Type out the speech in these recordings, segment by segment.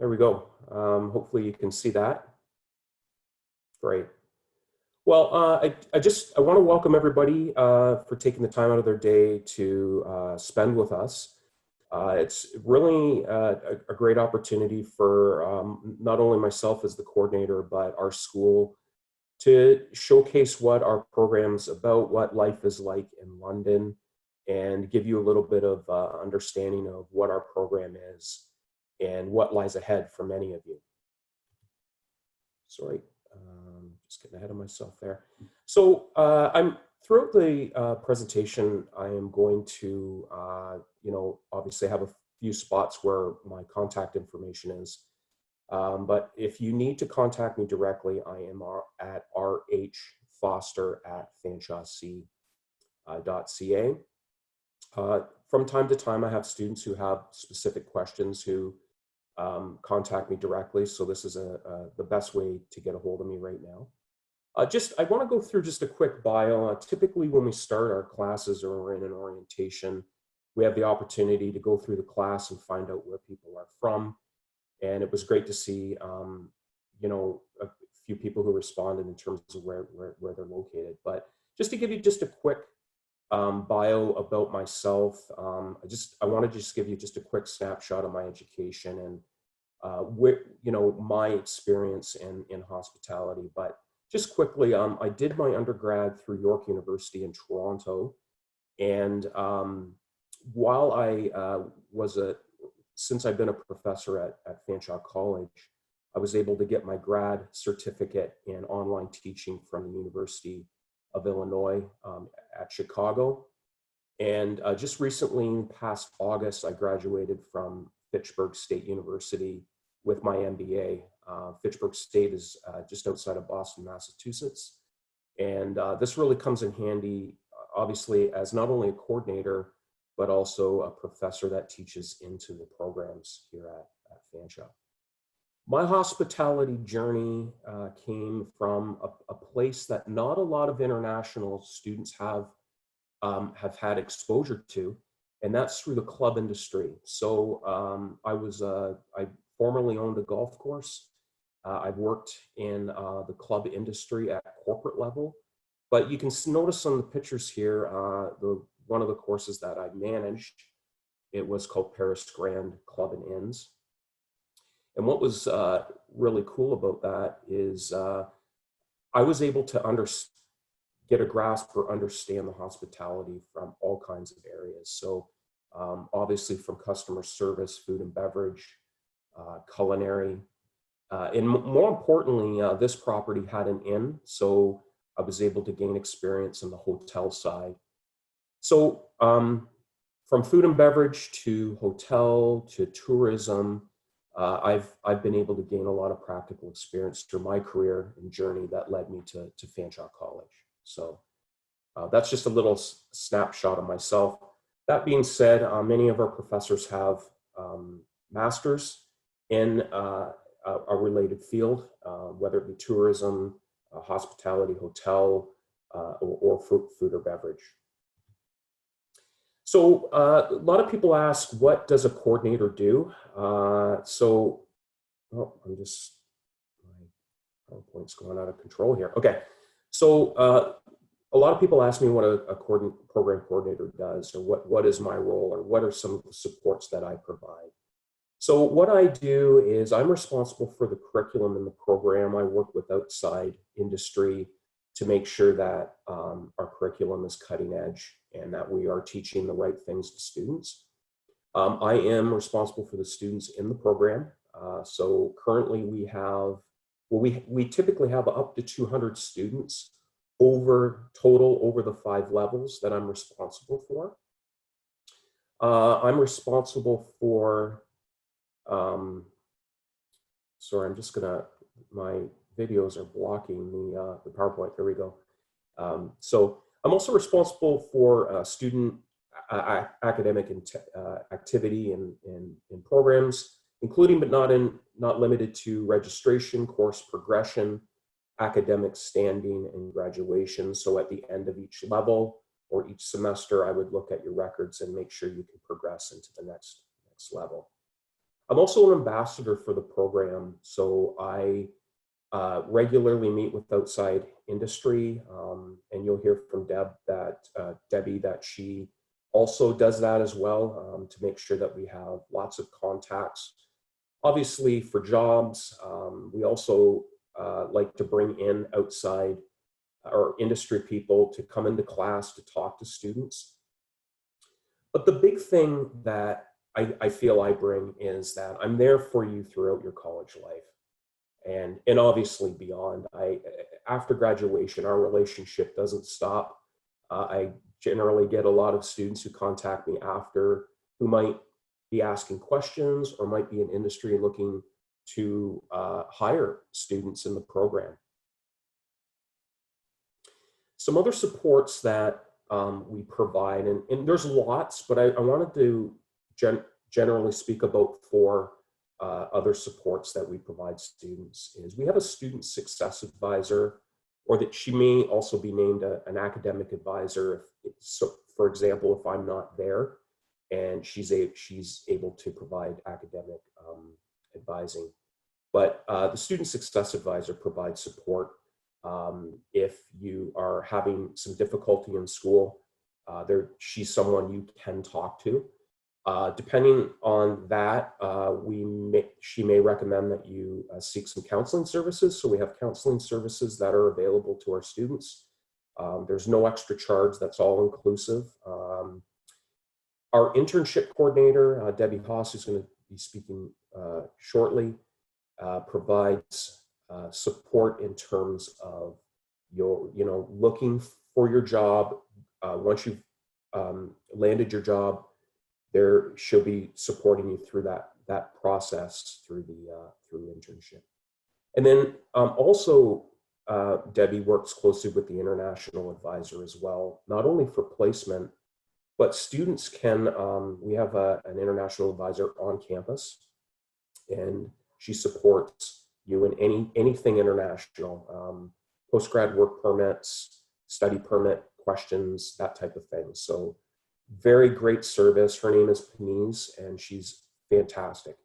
There we go. Hopefully you can see that. Great. Well, I want to welcome everybody for taking the time out of their day to spend with us. It's really a great opportunity for not only myself as the coordinator, but our school to showcase what our program's about, what life is like in London, and give you a little bit of understanding of what our program is and what lies ahead for many of you. Sorry, just getting ahead of myself there. So throughout the presentation, I am going to, obviously have a few spots where my contact information is. But if you need to contact me directly, I am at rhfoster@fanshawe.ca. From time to time, I have students who have specific questions who contact me directly. So this is the best way to get a hold of me right now. I want to go through just a quick bio. Typically, when we start our classes or we're in an orientation, we have the opportunity to go through the class and find out where people are from. And it was great to see, a few people who responded in terms of where they're located. But just to give you just a quick bio about myself, I want to just give you just a quick snapshot of my education and my experience in hospitality. But just quickly, I did my undergrad through York University in Toronto, and while I since I've been a professor at Fanshawe College, I was able to get my grad certificate in online teaching from the University of Illinois at Chicago. And just recently, past August, I graduated from Fitchburg State University with my MBA. Fitchburg State is just outside of Boston, Massachusetts. And this really comes in handy, obviously, as not only a coordinator, but also a professor that teaches into the programs here at Fanshawe. My hospitality journey came from a place that not a lot of international students have had exposure to, and that's through the club industry. So I formerly owned a golf course. I've worked in the club industry at corporate level, but you can notice on the pictures here, one of the courses that I managed, it was called Paris Grand Club and Inns. And what was really cool about that is I was able to get a grasp or understand the hospitality from all kinds of areas. So obviously from customer service, food and beverage, culinary, and more importantly, this property had an inn. So I was able to gain experience on the hotel side. So from food and beverage to hotel to tourism, I've been able to gain a lot of practical experience through my career and journey that led me to Fanshawe College. So that's just a little snapshot of myself. That being said, many of our professors have masters in a related field, whether it be tourism, hospitality, hotel, or food or beverage. So a lot of people ask, what does a coordinator do? My PowerPoint's going out of control here. Okay, so a lot of people ask me what a program coordinator does, or what is my role, or what are some of the supports that I provide. So what I do is I'm responsible for the curriculum in the program. I work with outside industry to make sure that our curriculum is cutting edge and that we are teaching the right things to students. I am responsible for the students in the program. So currently we typically have up to 200 students over the 5 levels that I'm responsible for. I'm responsible for, sorry, my videos are blocking the PowerPoint. There we go. So I'm also responsible for student academic activity in programs, including but not limited to registration, course progression, academic standing, and graduation. So at the end of each level or each semester, I would look at your records and make sure you can progress into the next level. I'm also an ambassador for the program, so I regularly meet with outside industry, and you'll hear from Debbie that she also does that as well, to make sure that we have lots of contacts. Obviously, for jobs, we also like to bring in outside or industry people to come into class to talk to students. But the big thing that I feel I bring is that I'm there for you throughout your college life, and obviously beyond. After graduation, our relationship doesn't stop. I generally get a lot of students who contact me after, who might be asking questions or might be in industry looking to hire students in the program. Some other supports that we provide, and there's lots, but I wanted to generally speak about four other supports that we provide students. Is we have a student success advisor, or that she may also be named an academic advisor. So, for example, if I'm not there, and she's able to provide academic advising. But the student success advisor provides support if you are having some difficulty in school. She's someone you can talk to. Depending on that, she may recommend that you seek some counseling services. So we have counseling services that are available to our students. There's no extra charge, that's all inclusive. Our internship coordinator, Debbie Haas, who's going to be speaking shortly, provides support in terms of looking for your job. Once you've landed your job, she'll be supporting you through that process through the internship. And then also Debbie works closely with the international advisor as well, not only for placement, but students can, we have an international advisor on campus, and she supports you in anything international, post-grad work permits, study permit questions, that type of thing. So very great service. Her name is Penise, and she's fantastic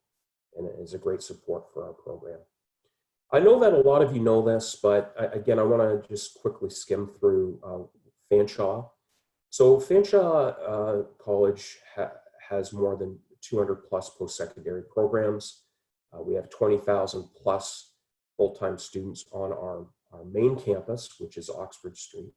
and is a great support for our program. I know that a lot of you know this, but again, I want to just quickly skim through Fanshawe. So Fanshawe College has more than 200 plus post-secondary programs. We have 20,000 plus full-time students on our main campus, which is Oxford Street.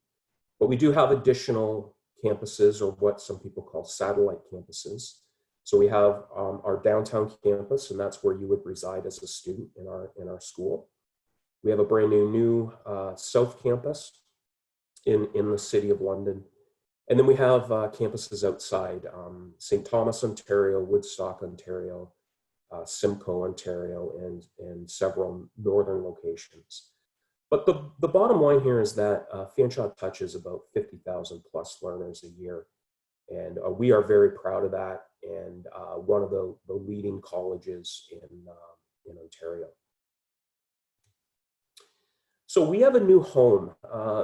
But we do have additional campuses, or what some people call satellite campuses. So we have our downtown campus, and that's where you would reside as a student in our school. We have a brand new South Campus in the City of London. And then we have campuses outside, St. Thomas, Ontario, Woodstock, Ontario, Simcoe, Ontario, and several northern locations. But the bottom line here is that Fanshawe touches about 50,000 plus learners a year. And we are very proud of that, and one of the leading colleges in Ontario. So we have a new home.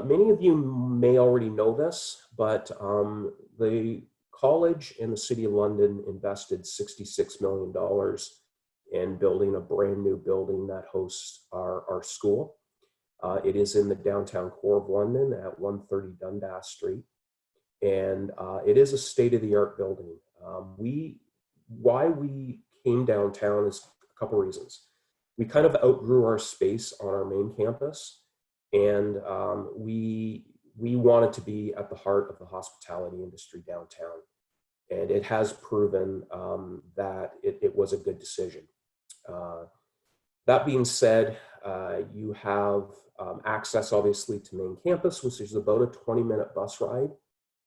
Many of you may already know this, but the college and the City of London invested $66 million in building a brand new building that hosts our school. It is in the downtown core of London at 130 Dundas Street, and it is a state-of-the-art building. Why we came downtown is a couple reasons. We kind of outgrew our space on our main campus, and we wanted to be at the heart of the hospitality industry downtown. And it has proven that it was a good decision. That being said, you have access, obviously, to main campus, which is about a 20-minute bus ride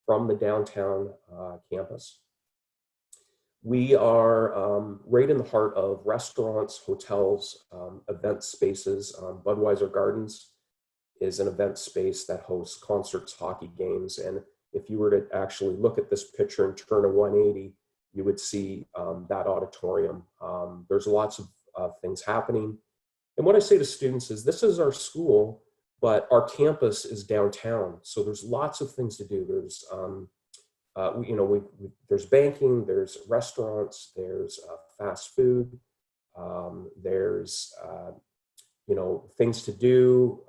from the downtown campus. We are right in the heart of restaurants, hotels, event spaces. Budweiser Gardens is an event space that hosts concerts, hockey games. And if you were to actually look at this picture and turn a 180, you would see that auditorium. There's lots of things happening. And what I say to students is, this is our school, but our campus is downtown. So there's lots of things to do. There's there's banking, there's restaurants, there's fast food, There's things to do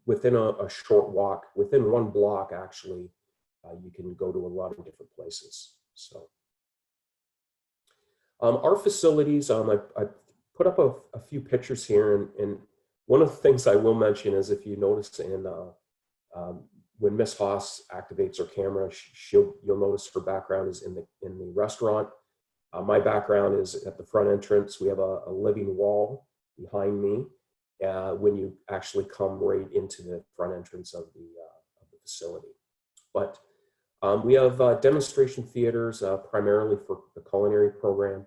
within a short walk, within one block actually. You can go to a lot of different places. So our facilities, I put up a few pictures here, and one of the things I will mention is, if you notice when Miss Haas activates her camera, you'll notice her background is in the restaurant. My background is at the front entrance. We have a living wall behind me when you actually come right into the front entrance of the facility. But we have demonstration theaters primarily for the culinary program.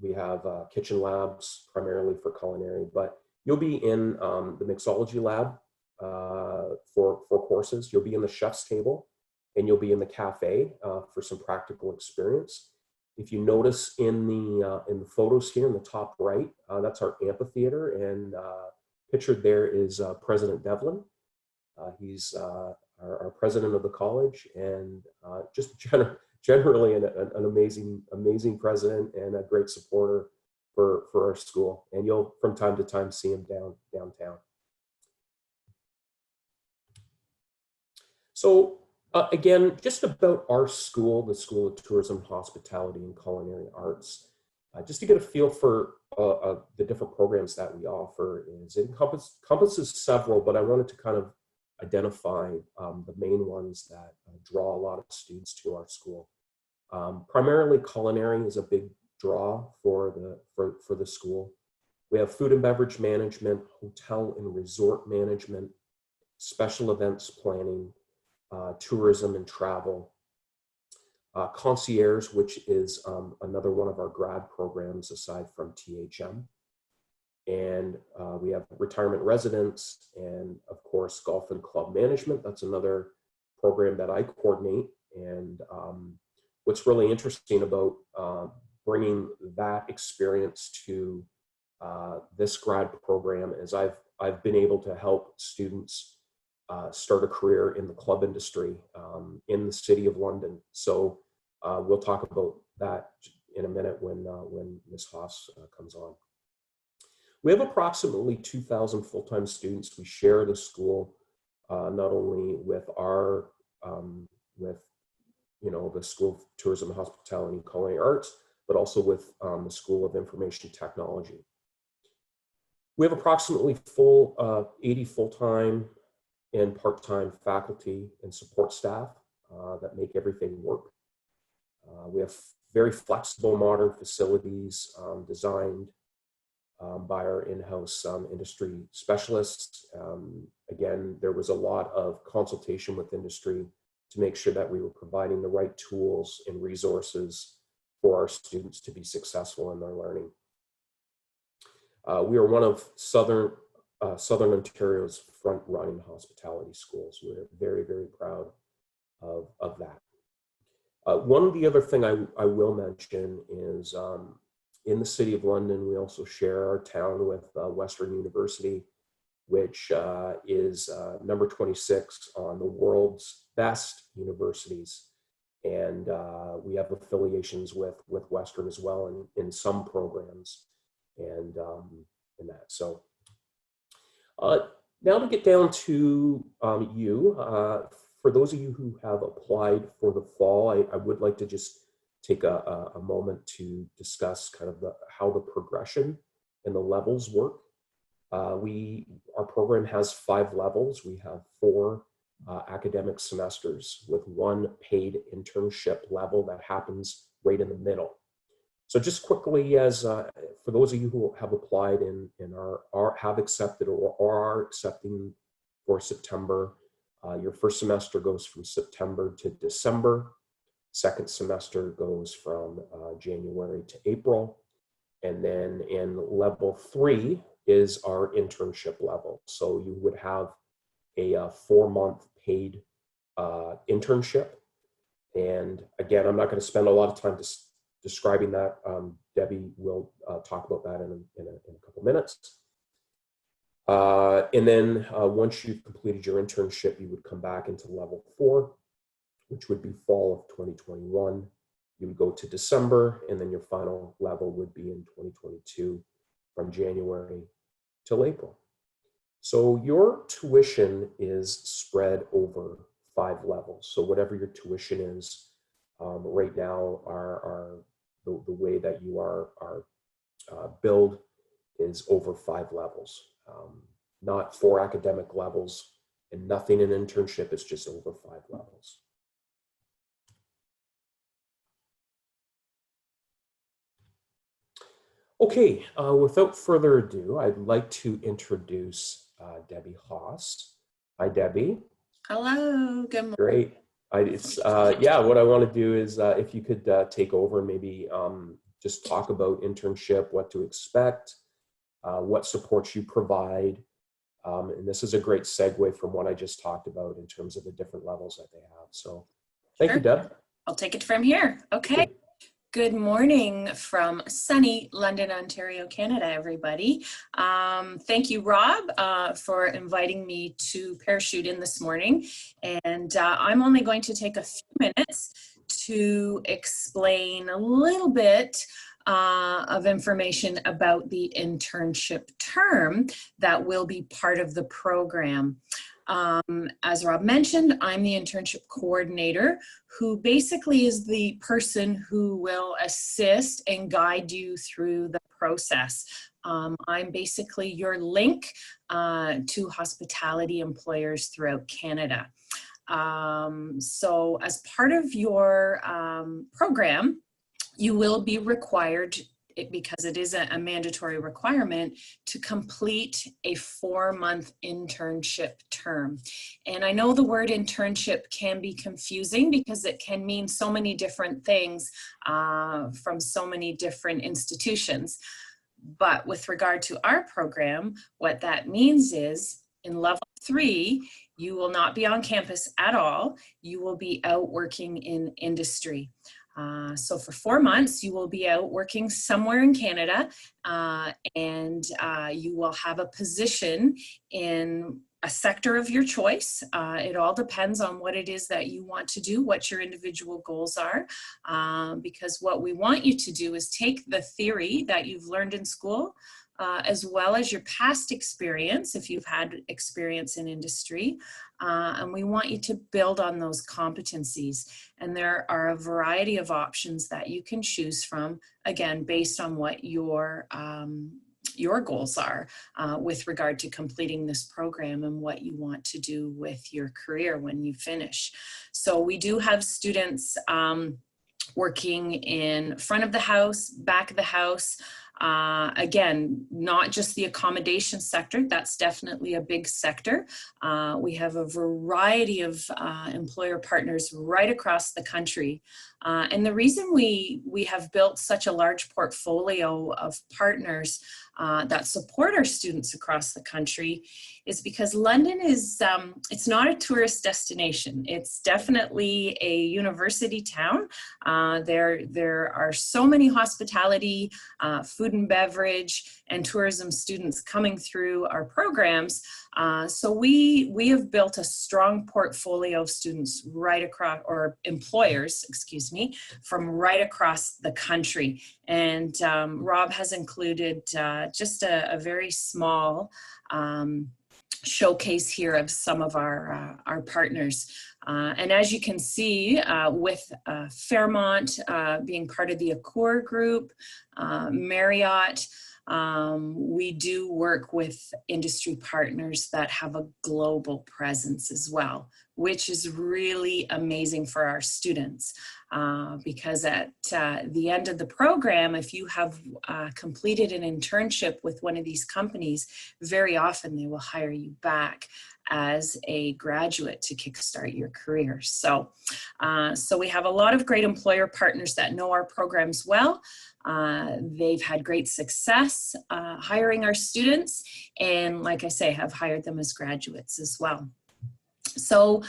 We have kitchen labs primarily for culinary, but you'll be in the mixology lab for courses. You'll be in the chef's table, and you'll be in the cafe for some practical experience. If you notice in the photos here in the top right, that's our amphitheater, and pictured there is President Devlin. He's our president of the college, and just generally an amazing president and a great supporter for our school. And you'll from time to time see him downtown. So again, just about our school, the School of Tourism, Hospitality, and Culinary Arts, just to get a feel for the different programs that we offer. It encompasses several, but I wanted to kind of identify the main ones that draw a lot of students to our school. Primarily, culinary is a big draw for the school. We have food and beverage management, hotel and resort management, special events planning, tourism and travel, concierge, which is another one of our grad programs aside from THM. And we have retirement residence, and of course, golf and club management. That's another program that I coordinate. And what's really interesting about bringing that experience to this grad program is I've been able to help students start a career in the club industry in the City of London. So we'll talk about that in a minute when Ms. Haas comes on. We have approximately 2,000 full-time students. We share the school not only with our the School of Tourism, Hospitality, and Culinary Arts, but also with the School of Information Technology. We have approximately 80 full-time and part-time faculty and support staff that make everything work. We have very flexible, modern facilities designed by our in-house industry specialists. Again, there was a lot of consultation with industry to make sure that we were providing the right tools and resources for our students to be successful in their learning. We are one of Southern Ontario's front-running hospitality schools. We're very, very proud of that. One of the other thing I will mention is in the City of London, we also share our town with Western University, which is number 26 on the world's best universities. And we have affiliations with Western as well in some programs and in that. So now to get down to you, for those of you who have applied for the fall, I would like to just take a moment to discuss kind of how the progression and the levels work. Our program has 5 levels. We have 4 academic semesters with 1 paid internship level that happens right in the middle. So just quickly, as for those of you who have applied and have accepted or are accepting for September, your first semester goes from September to December. Second semester goes from January to April. And then in level 3 is our internship level. So you would have a 4-month paid internship. And again, I'm not going to spend a lot of time describing that. Debbie will talk about that in a couple minutes. And then once you've completed your internship, you would come back into level 4, which would be fall of 2021. You would go to December, and then your final level would be in 2022 from January till April. So your tuition is spread over 5 levels. So whatever your tuition is right now, the way that you are billed is over 5 levels, not 4 academic levels and nothing in internship. It's just over 5 levels. Okay, without further ado, I'd like to introduce Debbie Haas. Hi, Debbie. Hello, good morning. Great. Yeah, what I want to do is if you could take over and maybe just talk about internship, what to expect, what supports you provide. And this is a great segue from what I just talked about in terms of the different levels that they have. So thank you, Deb. I'll take it from here. Okay. Good morning from sunny London, Ontario, Canada, everybody. Thank you, Rob, for inviting me to parachute in this morning. And I'm only going to take a few minutes to explain a little bit of information about the internship term that will be part of the program. As Rob mentioned, I'm the internship coordinator, who basically is the person who will assist and guide you through the process. I'm basically your link to hospitality employers throughout Canada. So as part of your program, you will be required, because it is a mandatory requirement, to complete a 4-month internship term. And I know the word internship can be confusing because it can mean so many different things from so many different institutions. But with regard to our program, what that means is in level 3, you will not be on campus at all. You will be out working in industry. So for 4 months, you will be out working somewhere in Canada, and you will have a position in a sector of your choice. It all depends on what it is that you want to do, what your individual goals are, because what we want you to do is take the theory that you've learned in school, as well as your past experience, if you've had experience in industry, and we want you to build on those competencies. And there are a variety of options that you can choose from, again, based on what your goals are with regard to completing this program and what you want to do with your career when you finish. So we do have students working in front of the house, back of the house. Again, not just the accommodation sector, that's definitely a big sector. We have a variety of employer partners right across the country. And the reason we have built such a large portfolio of partners that support our students across the country is because London is, it's not a tourist destination. It's definitely a university town. There are so many hospitality, food and beverage, and tourism students coming through our programs. So we have built a strong portfolio of students right across, or employers, excuse me, from right across the country. And Rob has included just a very small showcase here of some of our partners. And as you can see, with Fairmont being part of the Accor group, Marriott, we do work with industry partners that have a global presence as well, which is really amazing for our students. Because at the end of the program, if you have completed an internship with one of these companies, very often they will hire you back as a graduate to kickstart your career. So, so we have a lot of great employer partners that know our programs well. They've had great success hiring our students, and like I say, have hired them as graduates as well. So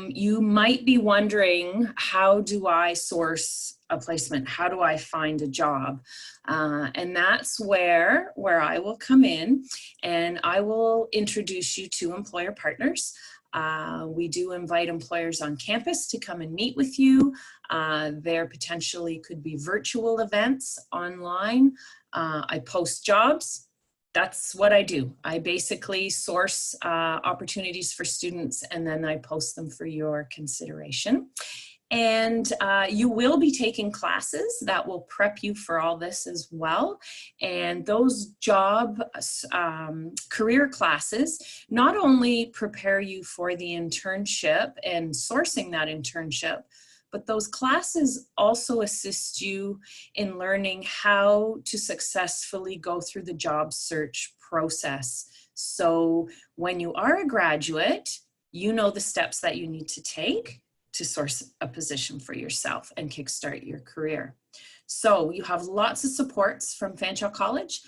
you might be wondering, how do I source a placement? How do I find a job? And that's where I will come in, and I will introduce you to employer partners. We do invite employers on campus to come and meet with you. There potentially could be virtual events online. I post jobs. That's what I do. I basically source opportunities for students, and then I post them for your consideration. And you will be taking classes that will prep you for all this as well. And those job career classes not only prepare you for the internship and sourcing that internship, but those classes also assist you in learning how to successfully go through the job search process. So when you are a graduate, you know the steps that you need to take to source a position for yourself and kickstart your career. So you have lots of supports from Fanshawe College.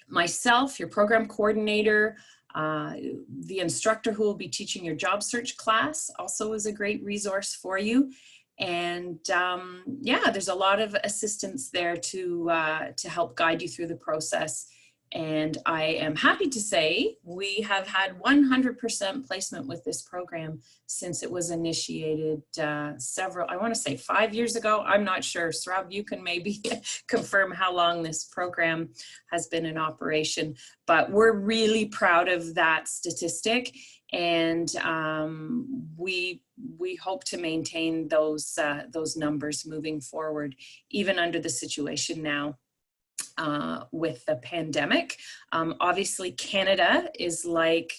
Myself, your program coordinator, the instructor who will be teaching your job search class also is a great resource for you. And yeah, there's a lot of assistance there to help guide you through the process. And I am happy to say we have had 100% placement with this program since it was initiated I want to say 5 years ago. I'm not sure. Srav, you can maybe confirm how long this program has been in operation. But we're really proud of that statistic. And we hope to maintain those numbers moving forward, even under the situation now. With the pandemic. Obviously, Canada is like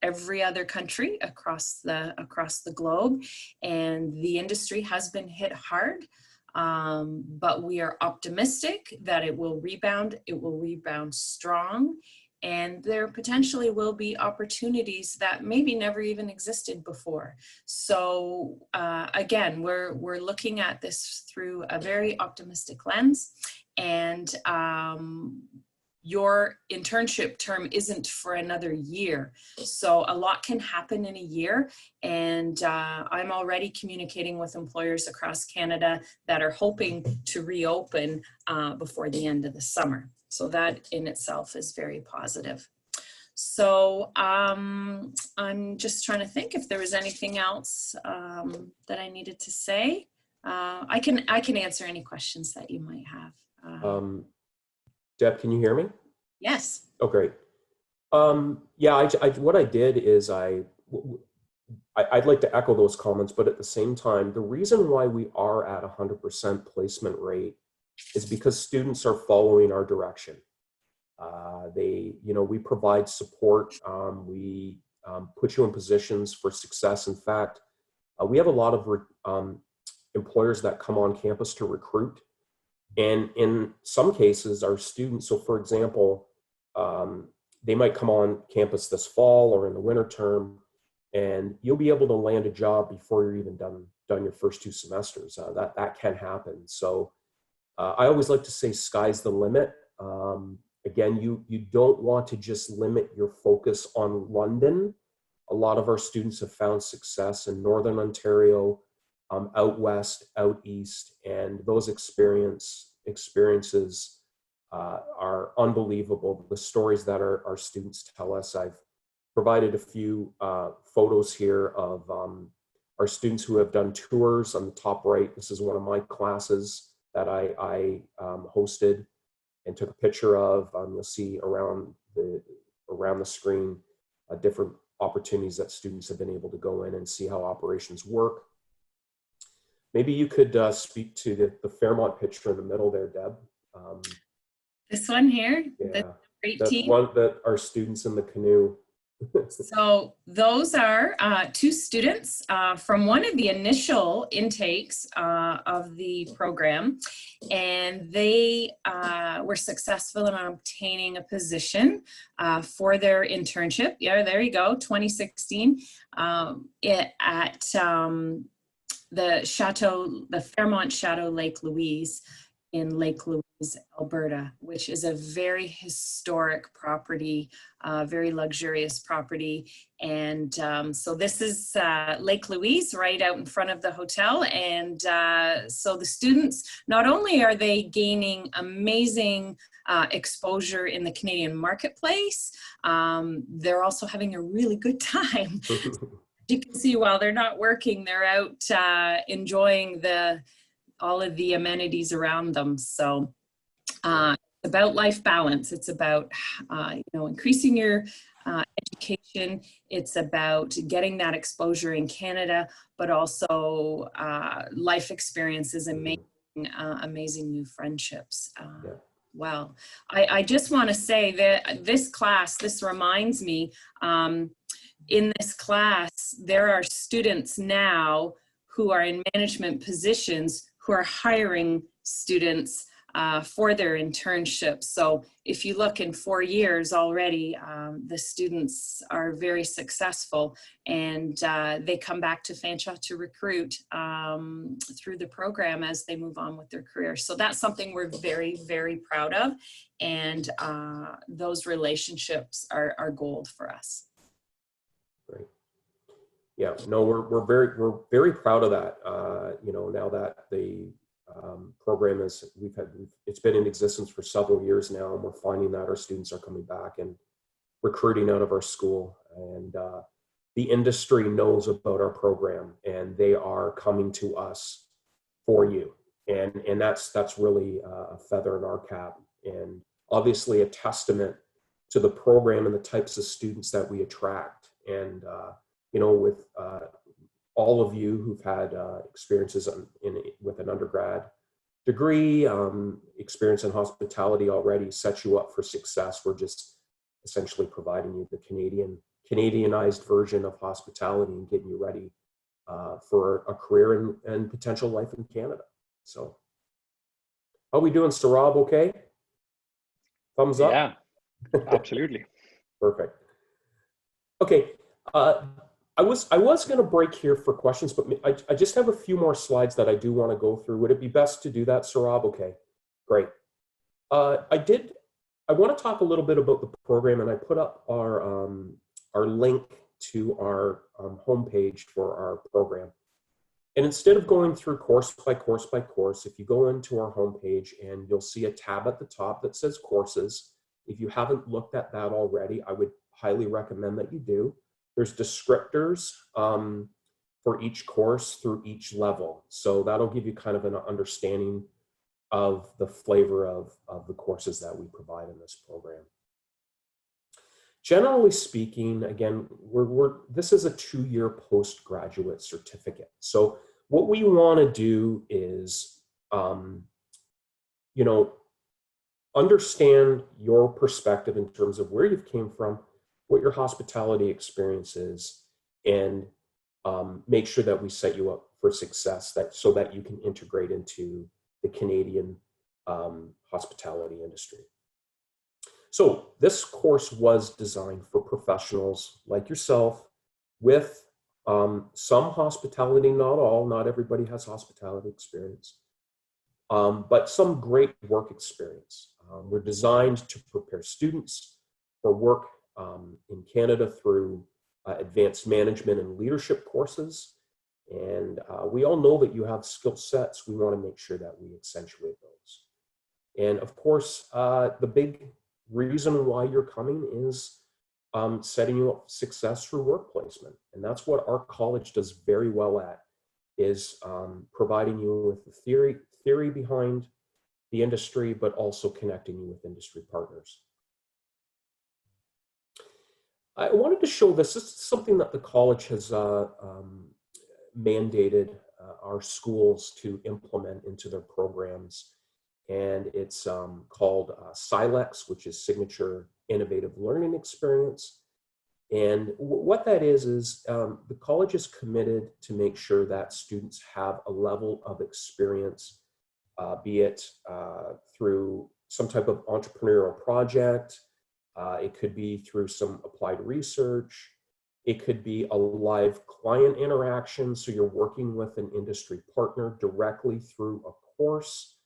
every other country across the globe, and the industry has been hit hard. But we are optimistic that it will rebound. It will rebound strong, and there potentially will be opportunities that maybe never even existed before. So again, we're looking at this through a very optimistic lens. And your internship term isn't for another year. So a lot can happen in a year. And I'm already communicating with employers across Canada that are hoping to reopen before the end of the summer. So that in itself is very positive. So I'm just trying to think if there was anything else that I needed to say. I can answer any questions that you might have. Deb, can you hear me? Yes. Oh, great. Yeah, what I did is I'd like to echo those comments, but at the same time, the reason why we are at 100% placement rate is because students are following our direction. We provide support. We put you in positions for success. In fact, we have a lot of employers that come on campus to recruit. And in some cases, our students, so for example, they might come on campus this fall or in the winter term, and you'll be able to land a job before you're even done your first 2 semesters. That can happen. So I always like to say sky's the limit. Again, you don't want to just limit your focus on London. A lot of our students have found success in Northern Ontario, out west, out east, and those experiences are unbelievable. The stories that our students tell us. I've provided a few photos here of our students who have done tours. On the top right, this is one of my classes that I hosted and took a picture of. You'll see around the screen different opportunities that students have been able to go in and see how operations work. Maybe you could speak to the Fairmont picture in the middle there, Deb. This one here? Yeah, that's great that team. one that our students in the canoe. So those are 2 students from one of the initial intakes of the program, and they were successful in obtaining a position for their internship. Yeah, there you go, 2016 at the Fairmont Chateau Lake Louise. in Lake Louise, Alberta, which is a very historic property, very luxurious property. And so this is Lake Louise right out in front of the hotel. And so the students, not only are they gaining amazing exposure in the Canadian marketplace, they're also having a really good time. You can see while they're not working, they're out enjoying all of the amenities around them. So it's about life balance. It's about increasing your education. It's about getting that exposure in Canada, but also life experiences and making amazing new friendships. Well, I just want to say that this reminds me, in this class, there are students now who are in management positions who are hiring students for their internships. So if you look in 4 years already, the students are very successful, and they come back to Fanshawe to recruit through the program as they move on with their career. So that's something we're very, very proud of. And those relationships are gold for us. Great. Yeah, no, we're very proud of that. Now that the program it's been in existence for several years now, and we're finding that our students are coming back and recruiting out of our school, and the industry knows about our program, and they are coming to us for you, and that's really a feather in our cap, and obviously a testament to the program and the types of students that we attract. And with all of you who've had experiences with an undergrad degree, experience in hospitality already sets you up for success. We're just essentially providing you the Canadianized version of hospitality and getting you ready for a career and potential life in Canada. So, how are we doing, Sarab? Okay? Thumbs up? Yeah, absolutely. Perfect. Okay. I was going to break here for questions, but I just have a few more slides that I do want to go through. Would it be best to do that, Sarab? Okay, great. I want to talk a little bit about the program, and I put up our link to our homepage for our program. And instead of going through course by course by course, if you go into our homepage, and you'll see a tab at the top that says courses. If you haven't looked at that already, I would highly recommend that you do. There's descriptors for each course through each level. So that'll give you kind of an understanding of the flavor of the courses that we provide in this program. Generally speaking, again, this is a 2-year postgraduate certificate. So what we want to do is, understand your perspective in terms of where you've came from, what your hospitality experience is, and make sure that we set you up for success so that you can integrate into the Canadian hospitality industry. So this course was designed for professionals like yourself with some hospitality, not everybody has hospitality experience, but some great work experience. We're designed to prepare students for work in Canada through advanced management and leadership courses. And we all know that you have skill sets. We want to make sure that we accentuate those. And of course, the big reason why you're coming is setting you up for success through work placement. And that's what our college does very well at, is providing you with the theory behind the industry, but also connecting you with industry partners. I wanted to show this. This is something that the college has mandated our schools to implement into their programs. And it's called SILEX, which is Signature Innovative Learning Experience. And what that is the college is committed to make sure that students have a level of experience, be it through some type of entrepreneurial project. It could be through some applied research. It could be a live client interaction. So you're working with an industry partner directly through a course.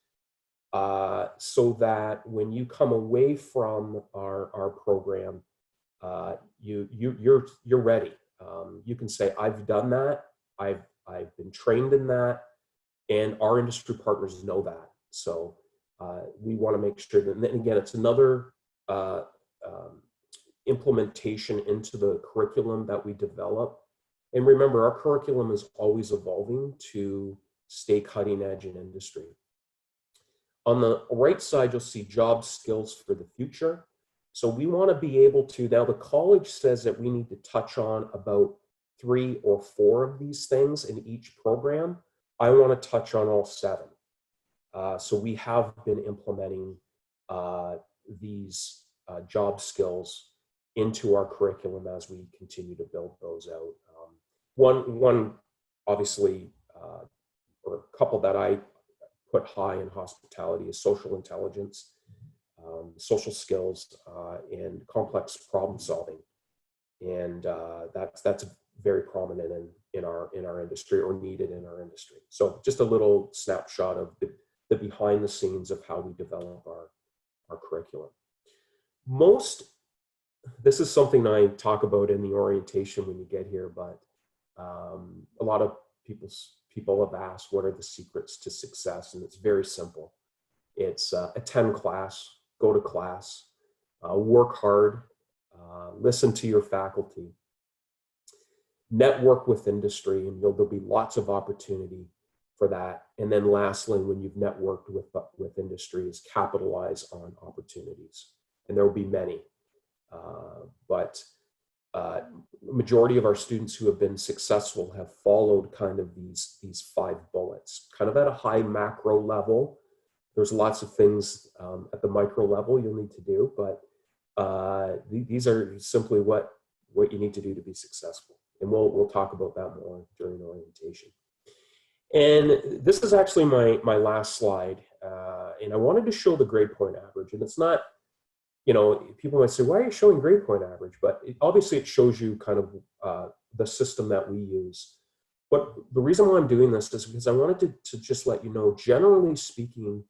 so that when you come away from our program, you're ready. You can say, I've done that. I've been trained in that, and our industry partners know that. So we want to make sure that, and then again, it's another implementation into the curriculum that we develop. And remember, our curriculum is always evolving to stay cutting edge in industry. On the right side, you'll see job skills for the future. So we want to be able to, now the college says that we need to touch on about 3 or 4 of these things in each program. I want to touch on all 7. So we have been implementing these job skills into our curriculum as we continue to build those out. One obviously, or a couple that I put high in hospitality is social intelligence, social skills, and complex problem solving. And that's very prominent in our industry, or needed in our industry. So just a little snapshot of the behind the scenes of how we develop our curriculum. This is something I talk about in the orientation when you get here, but a lot of people have asked, what are the secrets to success? And it's very simple. It's attend class, go to class, work hard, listen to your faculty, network with industry, and there'll be lots of opportunity for that. And then lastly, when you've networked with industry, is capitalize on opportunities. And there will be many. But majority of our students who have been successful have followed kind of these 5 bullets, kind of at a high macro level. There's lots of things at the micro level you'll need to do, but these are simply what you need to do to be successful. And we'll talk about that more during orientation. And this is actually my last slide. And I wanted to show the grade point average. And it's not, people might say, why are you showing grade point average? But obviously it shows you kind of the system that we use. But the reason why I'm doing this is because I wanted to just let you know, generally speaking,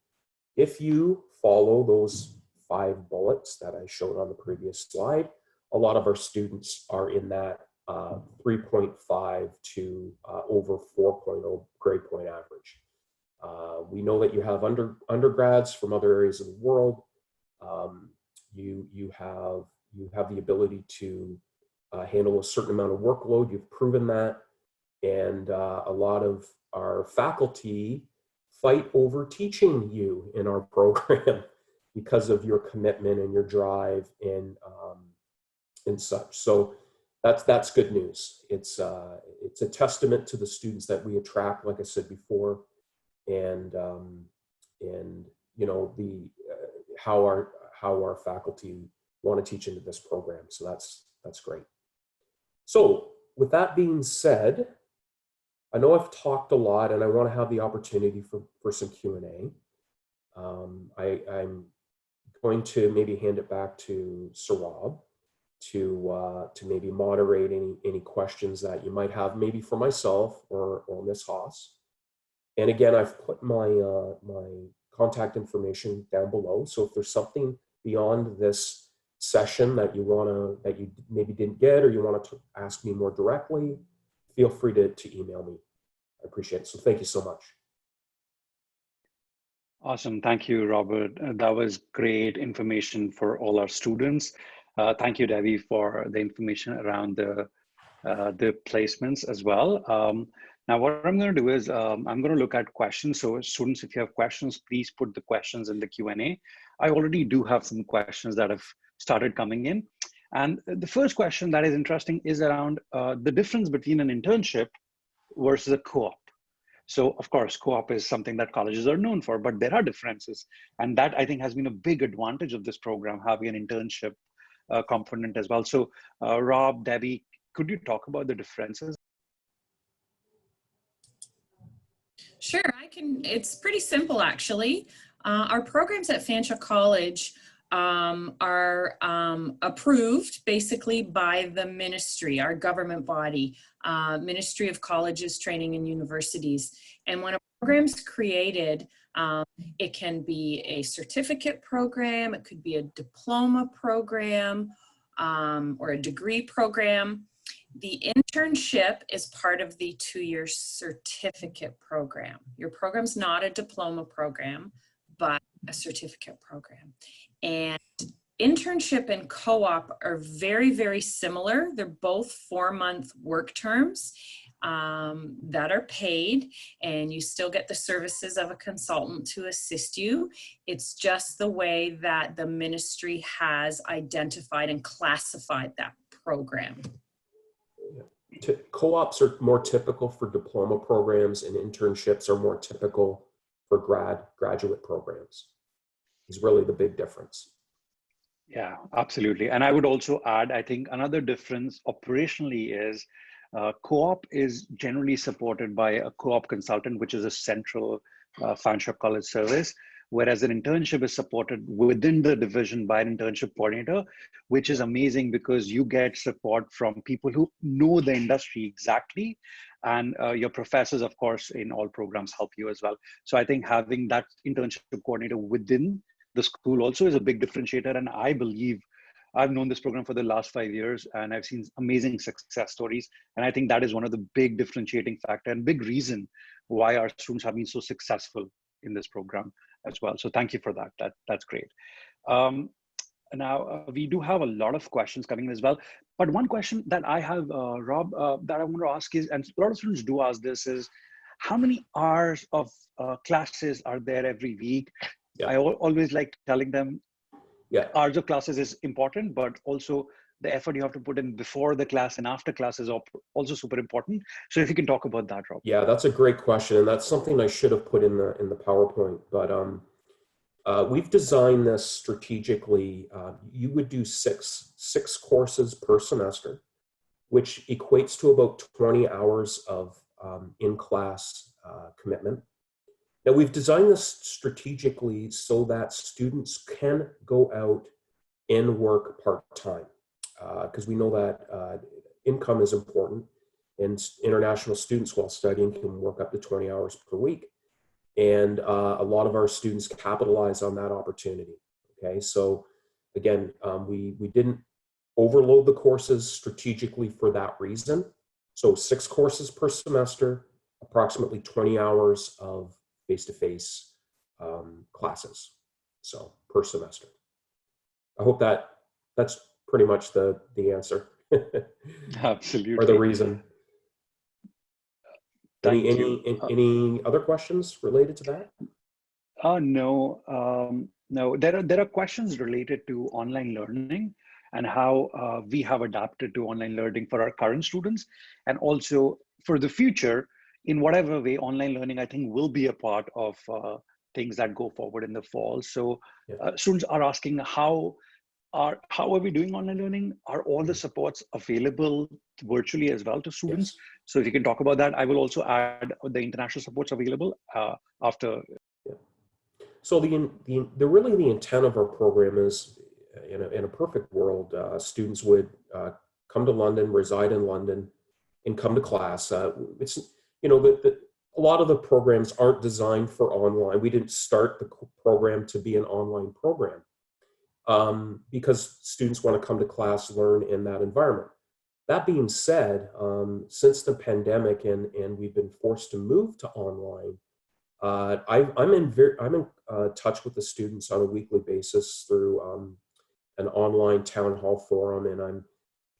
if you follow those 5 bullets that I showed on the previous slide, a lot of our students are in that 3.5 to over 4.0 grade point average. We know that you have undergrads from other areas of the world. You have the ability to handle a certain amount of workload. You've proven that. And a lot of our faculty fight over teaching you in our program because of your commitment and your drive and such. So that's good news. It's a testament to the students that we attract, like I said before, and how our faculty want to teach into this program. So that's great. So with that being said, I know I've talked a lot, and I want to have the opportunity for some Q&A. I'm going to maybe hand it back to Saurabh to maybe moderate any questions that you might have, maybe for myself or Ms. Haas. And again, I've put my contact information down below. So if there's something beyond this session that you maybe didn't get, or you want to ask me more directly, feel free to email me. I appreciate it. So thank you so much. Awesome. Thank you, Robert. That was great information for all our students. Thank you, Debbie, for the information around the placements as well. Now, what I'm going to do is I'm going to look at questions. So students, if you have questions, please put the questions in the Q&A. I already do have some questions that have started coming in. And the first question that is interesting is around the difference between an internship versus a co-op. So of course, co-op is something that colleges are known for, but there are differences. And that, I think, has been a big advantage of this program, having an internship component as well. So Rob, Debbie, could you talk about the differences? Sure, I can. It's pretty simple, actually. Our programs at Fanshawe College are approved basically by the ministry, our government body, Ministry of Colleges, Training and Universities. And when a program's created, It can be a certificate program, it could be a diploma program, or a degree program. The internship is part of the 2-year certificate program. Your program's not a diploma program, but a certificate program. And internship and co-op are very, very similar. They're both 4-month work terms that are paid, and you still get the services of a consultant to assist you. It's just the way that the ministry has identified and classified that program. Co-ops are more typical for diploma programs, and internships are more typical for graduate programs. Is really the big difference. Yeah, absolutely. And I would also add, I think another difference operationally is co-op is generally supported by a co-op consultant, which is a central Fanshawe college service, whereas an internship is supported within the division by an internship coordinator, which is amazing because you get support from people who know the industry exactly. And your professors, of course, in all programs help you as well. So I think having that internship coordinator within the school also is a big differentiator. And I believe I've known this program for the last 5 years, and I've seen amazing success stories. And I think that is one of the big differentiating factor and big reason why our students have been so successful in this program as well. So thank you for that. That's great. Now, we do have a lot of questions coming in as well. But one question that I have, Rob, that I want to ask is, and a lot of students do ask this, is how many hours of classes are there every week? Yeah. I always like telling them, yeah, hours of classes is important, but also the effort you have to put in before the class and after class is also super important. So if you can talk about that, Rob. Yeah, that's a great question. And that's something I should have put in the PowerPoint, but we've designed this strategically. You would do six courses per semester, which equates to about 20 hours of in-class commitment. Now, we've designed this strategically so that students can go out and work part-time, because we know that income is important, and international students while studying can work up to 20 hours per week. And a lot of our students capitalize on that opportunity, okay? So again, we didn't overload the courses strategically for that reason. So 6 courses per semester, approximately 20 hours of face-to-face classes, so per semester. I hope that's pretty much the answer. Absolutely. Or the reason. Any other questions related to that? No. No. There are questions related to online learning and how we have adapted to online learning for our current students, and also for the future. In whatever way, online learning, I think, will be a part of things that go forward in the fall. So students are asking, how are we doing online learning? Are all the supports available virtually as well to students? Yes. So if you can talk about that. I will also add the international supports available after. Yeah. So really the intent of our program is, in a perfect world, students would come to London, reside in London, and come to class. It's a lot of the programs aren't designed for online. We didn't start the program to be an online program because students want to come to class, learn in that environment. That being said, since the pandemic and we've been forced to move to online, I'm in touch with the students on a weekly basis through an online town hall forum, and I'm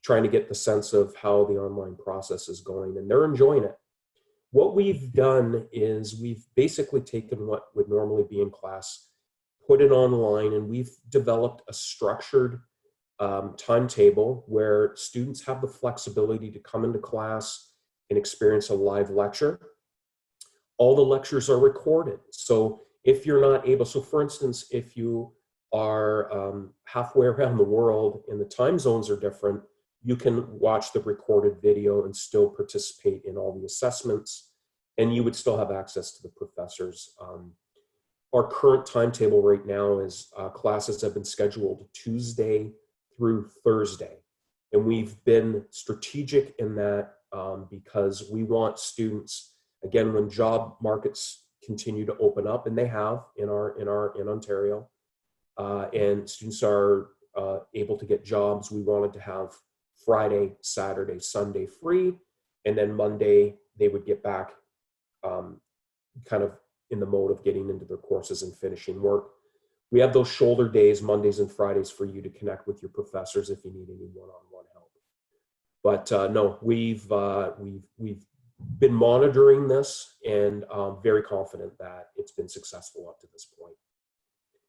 trying to get the sense of how the online process is going, and they're enjoying it. What we've done is we've basically taken what would normally be in class, put it online, and we've developed a structured timetable where students have the flexibility to come into class and experience a live lecture. All the lectures are recorded. So if you're not able, so for instance, if you are halfway around the world and the time zones are different, you can watch the recorded video and still participate in all the assessments, and you would still have access to the professors. Our current timetable right now is classes have been scheduled Tuesday through Thursday. And we've been strategic in that because we want students, again, when job markets continue to open up, and they have in Ontario, and students are able to get jobs. We wanted to have Friday, Saturday, Sunday free, and then Monday they would get back kind of in the mode of getting into their courses and finishing work. We have those shoulder days, Mondays and Fridays, for you to connect with your professors if you need any one-on-one help. But no, we've been monitoring this, and very confident that it's been successful up to this point.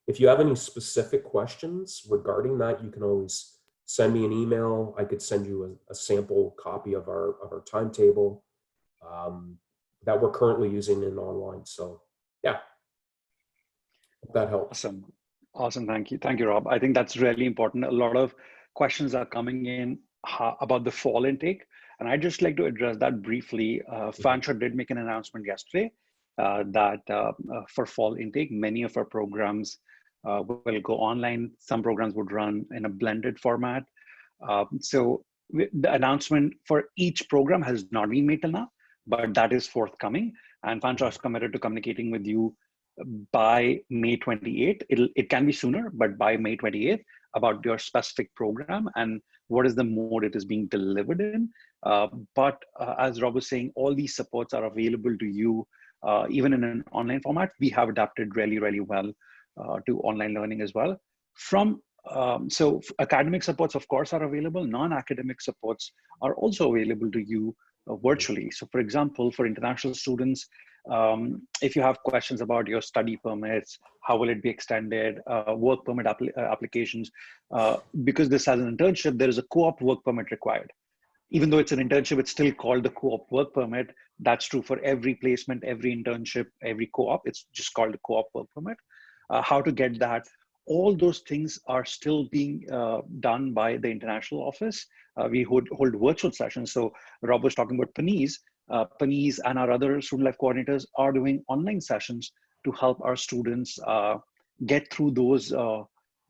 If you have any specific questions regarding that, you can always send me an email. I could send you a sample copy of our timetable that we're currently using in online. So yeah, hope that helps. Awesome. Thank you, Rob. I think that's really important. A lot of questions are coming in about the fall intake, and I'd just like to address that briefly. Fanshawe did make an announcement yesterday that for fall intake, many of our programs will go online. Some programs would run in a blended format. So the announcement for each program has not been made till now, but that is forthcoming. And Fanshawe is committed to communicating with you by May 28th. It can be sooner, but by May 28th, about your specific program and what is the mode it is being delivered in. But as Rob was saying, all these supports are available to you, even in an online format. We have adapted really, really well to online learning as well. So academic supports, of course, are available. Non-academic supports are also available to you virtually. So for example, for international students, if you have questions about your study permits, how will it be extended, work permit applications, because this has an internship, there is a co-op work permit required. Even though it's an internship, it's still called the co-op work permit. That's true for every placement, every internship, every co-op. It's just called the co-op work permit. How to get that? All those things are still being done by the international office. We hold virtual sessions. So Rob was talking about Panis. Panis and our other student life coordinators are doing online sessions to help our students get through those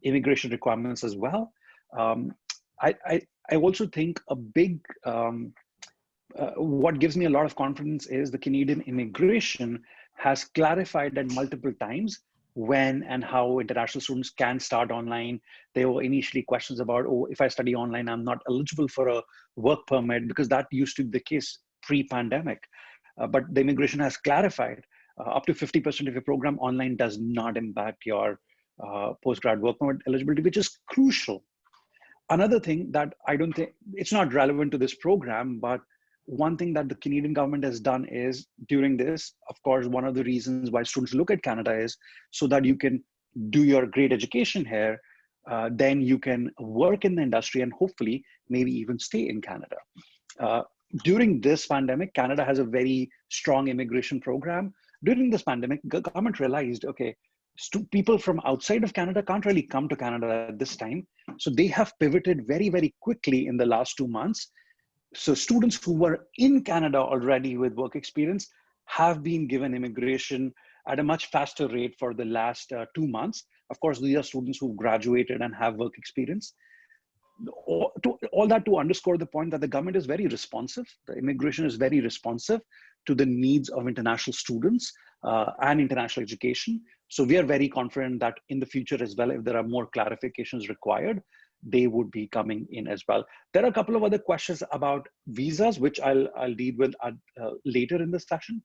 immigration requirements as well. I also think a big, what gives me a lot of confidence is the Canadian immigration has clarified at multiple times when and how international students can start online. There were initially questions about, oh, if I study online, I'm not eligible for a work permit, because that used to be the case pre-pandemic. But the immigration has clarified up to 50% of your program online does not impact your postgrad work permit eligibility, which is crucial. Another thing that I don't think, it's not relevant to this program, but one thing that the Canadian government has done is during this, of course, one of the reasons why students look at Canada is so that you can do your great education here, then you can work in the industry and hopefully maybe even stay in Canada. During this pandemic, Canada has a very strong immigration program. During this pandemic, the government realized, okay, people from outside of Canada can't really come to Canada at this time. So they have pivoted very, very quickly in the last 2 months. So students who were in Canada already with work experience have been given immigration at a much faster rate for the last 2 months. Of course, these are students who graduated and have work experience. All that to underscore the point that the government is very responsive. The immigration is very responsive to the needs of international students and international education. So we are very confident that in the future as well, if there are more clarifications required, they would be coming in as well. There are a couple of other questions about visas, which I'll deal with later in the session.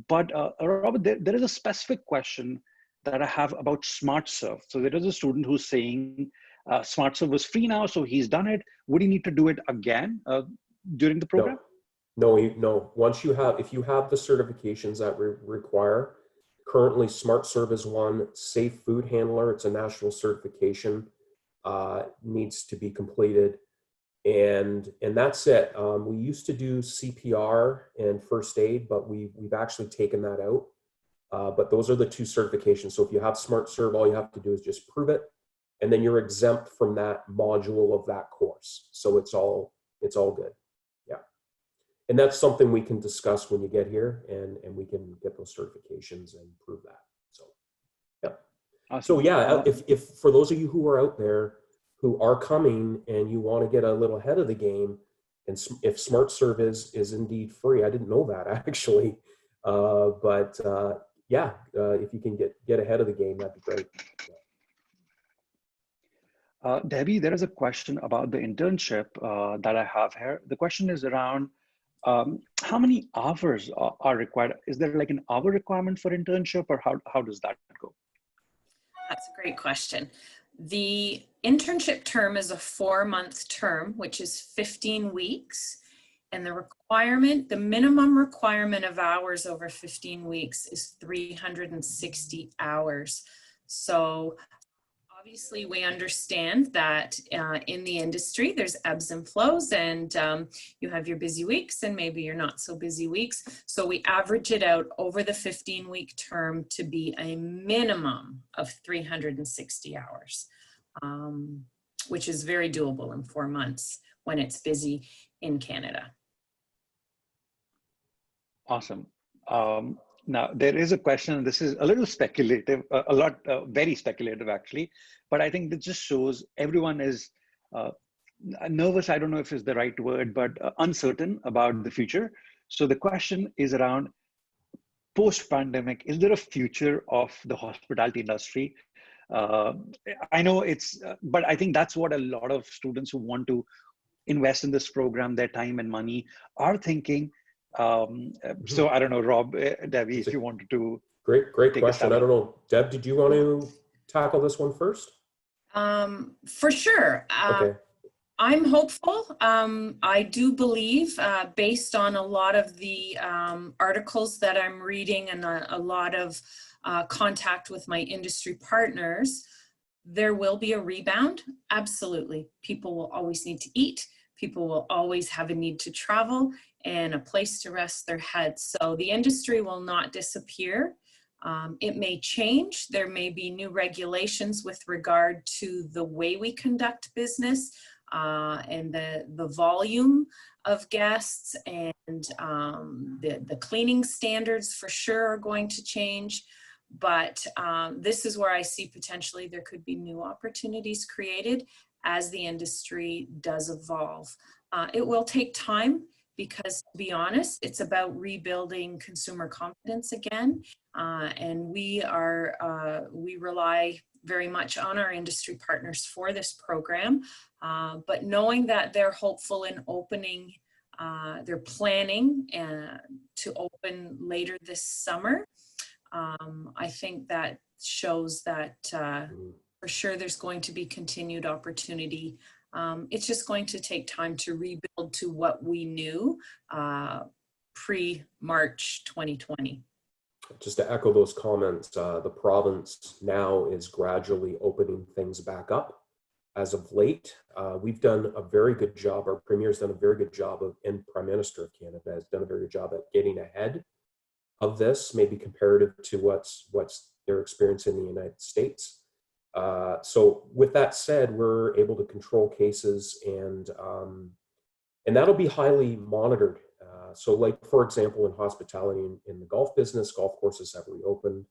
But Robert, there is a specific question that I have about SmartServe. So there is a student who's saying SmartServe was free now, so he's done it. Would he need to do it again during the program? No. Once you have, if you have the certifications that we require, currently SmartServe is one. Safe Food Handler, it's a national certification, needs to be completed, and that's it. We used to do CPR and first aid, but we've actually taken that out. But those are the two certifications. So if you have SmartServe, all you have to do is just prove it, and then you're exempt from that module of that course. So it's all good. Yeah, and that's something we can discuss when you get here, and we can get those certifications and prove that. So yeah. Awesome. So yeah, if for those of you who are out there who are coming and you want to get a little ahead of the game, and if SmartServe is indeed free, I didn't know that actually, but yeah, if you can get ahead of the game, that'd be great. Debbie, there is a question about the internship that I have here. The question is around how many hours are required? Is there like an hour requirement for internship, or how does that go? That's a great question. The internship term is a 4-month term, which is 15 weeks. And the minimum requirement of hours over 15 weeks is 360 hours. So obviously we understand that in the industry, there's ebbs and flows, and you have your busy weeks and maybe your not so busy weeks. So we average it out over the 15-week term to be a minimum of 360 hours, which is very doable in 4 months when it's busy in Canada. Awesome. Now, there is a question, this is a little speculative, very speculative actually, but I think this just shows everyone is nervous, I don't know if it's the right word, but uncertain about the future. So the question is around post-pandemic, is there a future of the hospitality industry? I know it's, but I think that's what a lot of students who want to invest in this program, their time and money, are thinking. So I don't know, Rob, Debbie, if you wanted to. Great question. I don't know, Deb, did you want to tackle this one first? For sure. Okay. I'm hopeful. I do believe, based on a lot of the articles that I'm reading and a lot of contact with my industry partners, there will be a rebound. Absolutely. People will always need to eat. People will always have a need to travel and a place to rest their heads. So the industry will not disappear. It may change. There may be new regulations with regard to the way we conduct business and the volume of guests, and the cleaning standards for sure are going to change. But this is where I see potentially there could be new opportunities created as the industry does evolve. It will take time because, to be honest, it's about rebuilding consumer confidence again. And we rely very much on our industry partners for this program. But knowing that they're hopeful in opening, they're planning to open later this summer, I think that shows that for sure there's going to be continued opportunity. It's just going to take time to rebuild to what we knew pre-March 2020. Just to echo those comments, the province now is gradually opening things back up. As of late, we've done a very good job, our Premier's done a very good job of, and Prime Minister of Canada has done a very good job at getting ahead of this, maybe comparative to what's their experience in the United States. So with that said, we're able to control cases, and that'll be highly monitored. So like, for example, in hospitality, in the golf business, golf courses have reopened.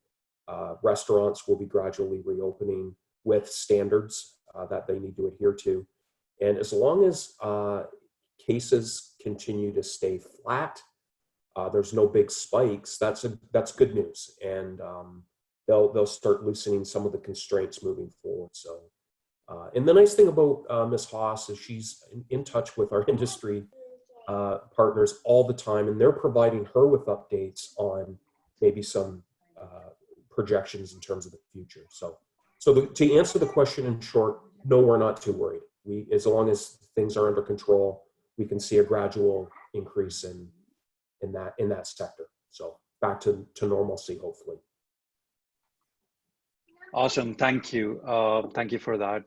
Restaurants will be gradually reopening with standards that they need to adhere to. And as long as cases continue to stay flat, there's no big spikes, that's good news. And they'll start loosening some of the constraints moving forward. So, and the nice thing about Ms. Haas is she's in touch with our industry partners all the time, and they're providing her with updates on maybe some projections in terms of the future. So to answer the question in short, no, we're not too worried. As long as things are under control, we can see a gradual increase in that sector. So back to normalcy, hopefully. Awesome, thank you. Thank you for that.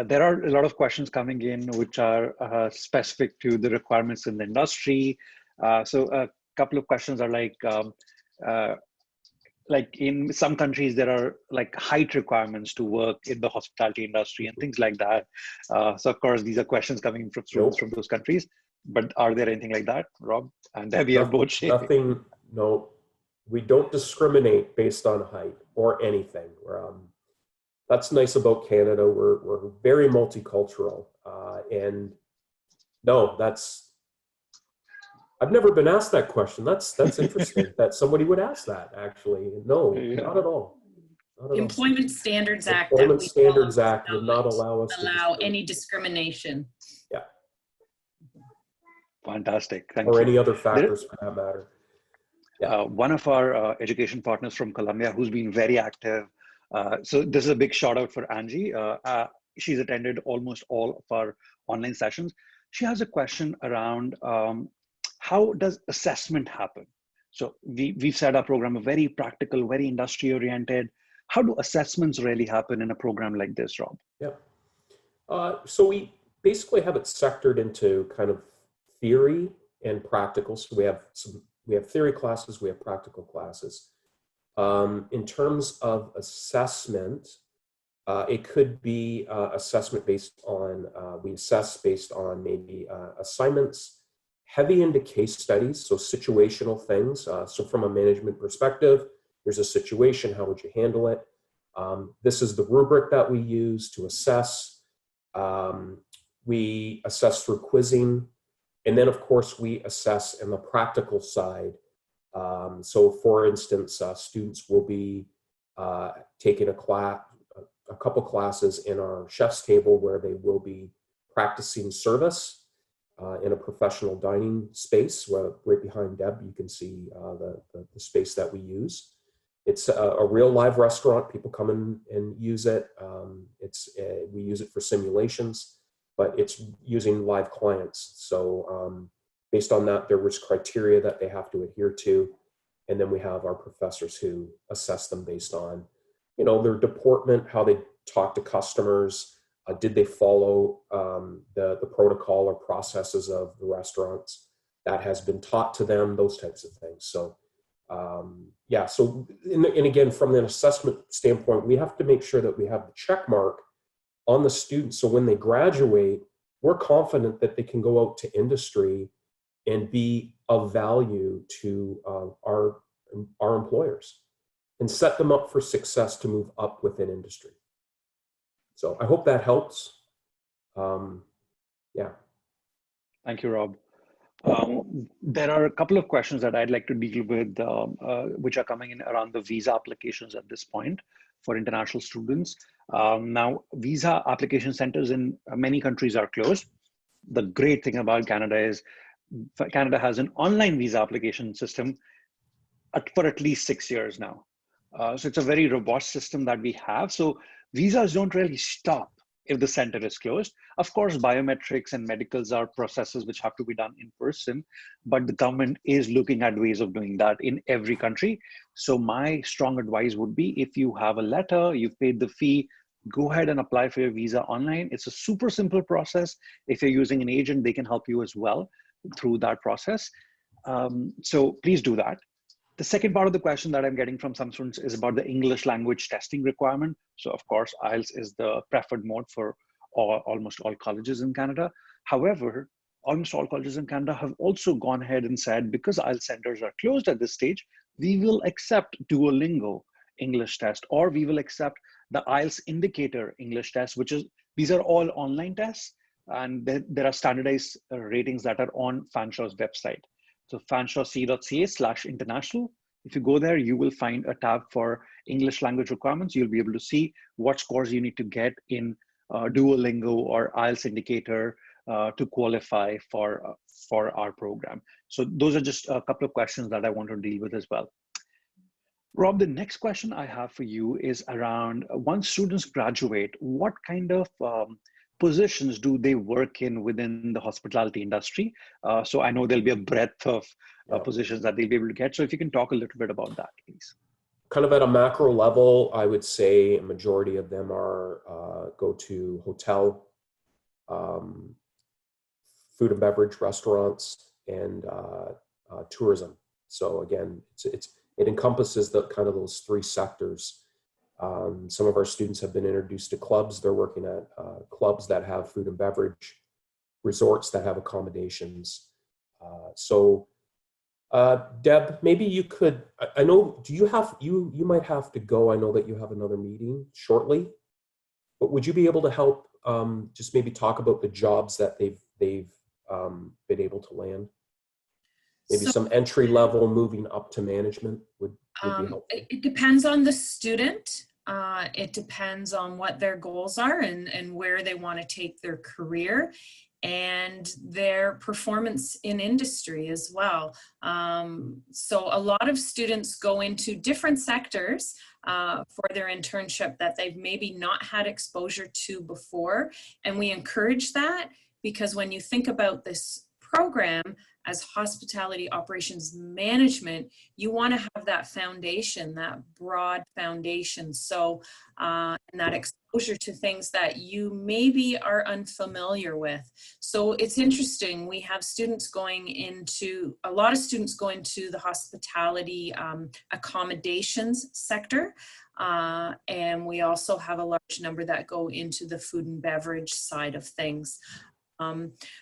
There are a lot of questions coming in which are specific to the requirements in the industry. So a couple of questions are like in some countries, there are like height requirements to work in the hospitality industry and things like that. So of course, these are questions coming from students from those countries, but are there anything like that, Rob and Debbie are both shaking? Nothing, no, we don't discriminate based on height or anything. That's nice about Canada. We're very multicultural, and no, I've never been asked that question. That's interesting that somebody would ask that, actually. No, Yeah. not at all. Not The at all. Employment Standards Act that Employment we follow Standards does Act would not allow us to allow discriminate. any discrimination. Yeah. Fantastic. Thank Or you. any other There, factors for that matter. Yeah. one of our education partners from Colombia who's been very active. So this is a big shout out for Angie. She's attended almost all of our online sessions. She has a question around how does assessment happen? So we've set our program a very practical, very industry oriented. How do assessments really happen in a program like this, Rob? Yeah. So we basically have it sectored into kind of theory and practical. So we have theory classes, we have practical classes. In terms of assessment, it could be assessment based on, we assess based on maybe assignments, heavy into case studies, so situational things. So from a management perspective, there's a situation, how would you handle it? This is the rubric that we use to assess. We assess through quizzing. And then, of course, we assess in the practical side. So for instance, students will be taking a couple classes in our chef's table where they will be practicing service in a professional dining space. Where right behind Deb, you can see the space that we use. It's a real live restaurant. People come in and use it. We use it for simulations, but it's using live clients. So based on that, there was criteria that they have to adhere to. And then we have our professors who assess them based on, you know, their deportment, how they talk to customers, did they follow the protocol or processes of the restaurants that has been taught to them, those types of things. So yeah, so and again, from an assessment standpoint, we have to make sure that we have the check mark on the students. So when they graduate, we're confident that they can go out to industry and be of value to our employers and set them up for success to move up within industry. So I hope that helps. Yeah. Thank you, Rob. There are a couple of questions that I'd like to deal with, which are coming in around the visa applications at this point for international students. Now, visa application centers in many countries are closed. The great thing about Canada is Canada has an online visa application system for at least 6 years now. So it's a very robust system that we have. So visas don't really stop if the center is closed. Of course, biometrics and medicals are processes which have to be done in person, but the government is looking at ways of doing that in every country. So my strong advice would be, if you have a letter, you've paid the fee, go ahead and apply for your visa online. It's a super simple process. If you're using an agent, they can help you as well through that process. So please do that. The second part of the question that I'm getting from some students is about the English language testing requirement. So of course, IELTS is the preferred mode for almost all colleges in Canada. However, almost all colleges in Canada have also gone ahead and said, because IELTS centers are closed at this stage, we will accept Duolingo English test, or we will accept the IELTS indicator English test, which is, these are all online tests. And there are standardized ratings that are on Fanshawe's website. So fanshawe.ca/international. If you go there, you will find a tab for English language requirements. You'll be able to see what scores you need to get in Duolingo or IELTS indicator to qualify for our program. So those are just a couple of questions that I want to deal with as well. Rob, the next question I have for you is around, once students graduate, what kind of positions do they work in within the hospitality industry? So I know there'll be a breadth of positions that they'll be able to get. So if you can talk a little bit about that, please. Kind of at a macro level, I would say a majority of them are go to hotel, food and beverage, restaurants, and tourism. So again, it encompasses the kind of those three sectors. Some of our students have been introduced to clubs. They're working at clubs that have food and beverage, resorts that have accommodations. Deb, maybe you could, I know, do you have, you might have to go. I know that you have another meeting shortly, but would you be able to help just maybe talk about the jobs that they've been able to land? Maybe So some entry level moving up to management would be helpful. it depends on the student. It depends on what their goals are and where they want to take their career and their performance in industry as well. So a lot of students go into different sectors for their internship that they've maybe not had exposure to before. And we encourage that because when you think about this program as hospitality operations management, you want to have that foundation, that broad foundation. So, and that exposure to things that you maybe are unfamiliar with. So it's interesting. We have students going into, a lot of students go into the hospitality accommodations sector. And we also have a large number that go into the food and beverage side of things.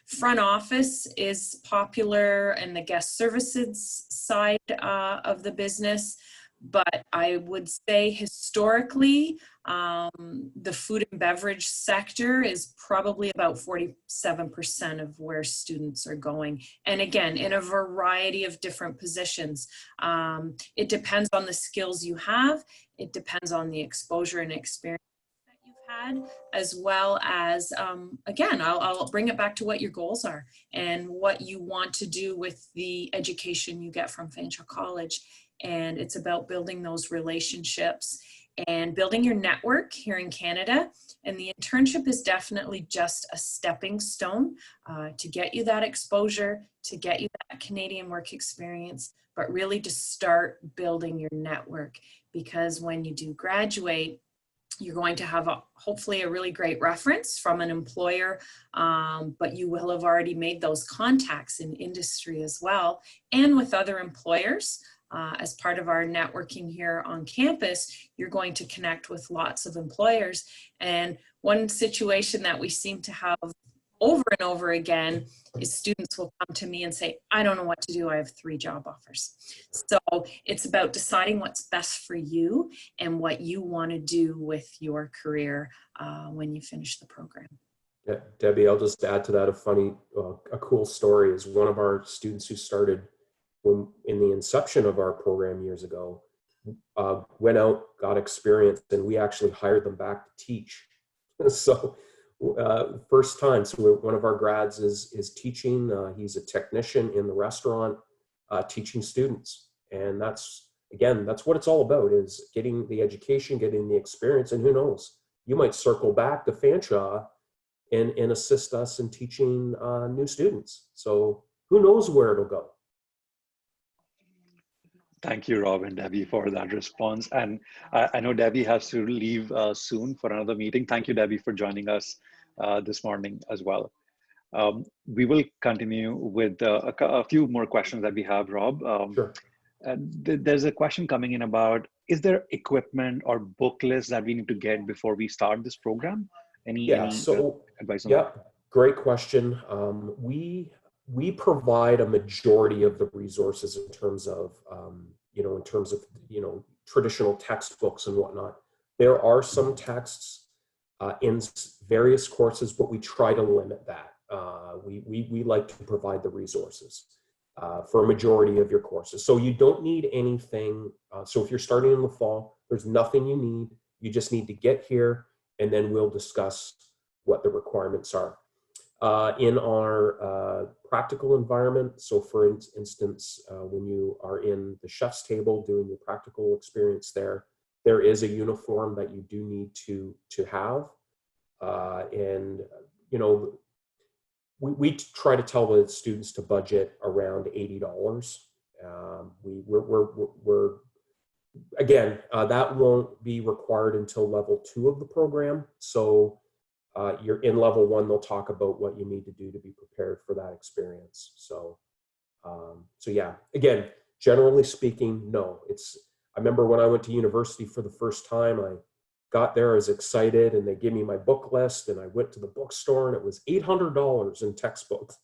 Front office is popular in the guest services side of the business, but I would say historically, the food and beverage sector is probably about 47% of where students are going. And again, in a variety of different positions. It depends on the skills you have. It depends on the exposure and experience had, as well as, again, I'll bring it back to what your goals are and what you want to do with the education you get from Fanshawe College. And it's about building those relationships and building your network here in Canada. And the internship is definitely just a stepping stone to get you that exposure, to get you that Canadian work experience, but really to start building your network. Because when you do graduate, you're going to have hopefully a really great reference from an employer, but you will have already made those contacts in industry as well and with other employers. As part of our networking here on campus, you're going to connect with lots of employers. And one situation that we seem to have over and over again is students will come to me and say, I don't know what to do. I have 3 job offers. So it's about deciding what's best for you and what you want to do with your career when you finish the program. Yeah, Debbie, I'll just add to that a cool story is one of our students who started in the inception of our program years ago, went out, got experience, and we actually hired them back to teach. So first time, so one of our grads is teaching. He's a technician in the restaurant, teaching students, and that's what it's all about: is getting the education, getting the experience, and who knows, you might circle back to Fanshawe and assist us in teaching new students. So who knows where it'll go. Thank you, Rob and Debbie, for that response. And I know Debbie has to leave soon for another meeting. Thank you, Debbie, for joining us this morning as well. We will continue with a few more questions that we have, Rob. Sure. There's a question coming in about, is there equipment or book lists that we need to get before we start this program? Any advice on that? Great question. We provide a majority of the resources in terms of, traditional textbooks and whatnot. There are some texts in various courses, but we try to limit that. We like to provide the resources for a majority of your courses. So you don't need anything. So if you're starting in the fall, there's nothing you need. You just need to get here, and then we'll discuss what the requirements are. In our practical environment, so for instance, when you are in the chef's table doing your practical experience there is a uniform that you do need to have. And, we try to tell the students to budget around $80. That won't be required until level 2 of the program. So you're in level 1, they'll talk about what you need to do to be prepared for that experience. So yeah, again, generally speaking, no. I remember when I went to university for the first time, I got there, I was excited, and they gave me my book list, and I went to the bookstore, and it was $800 in textbooks.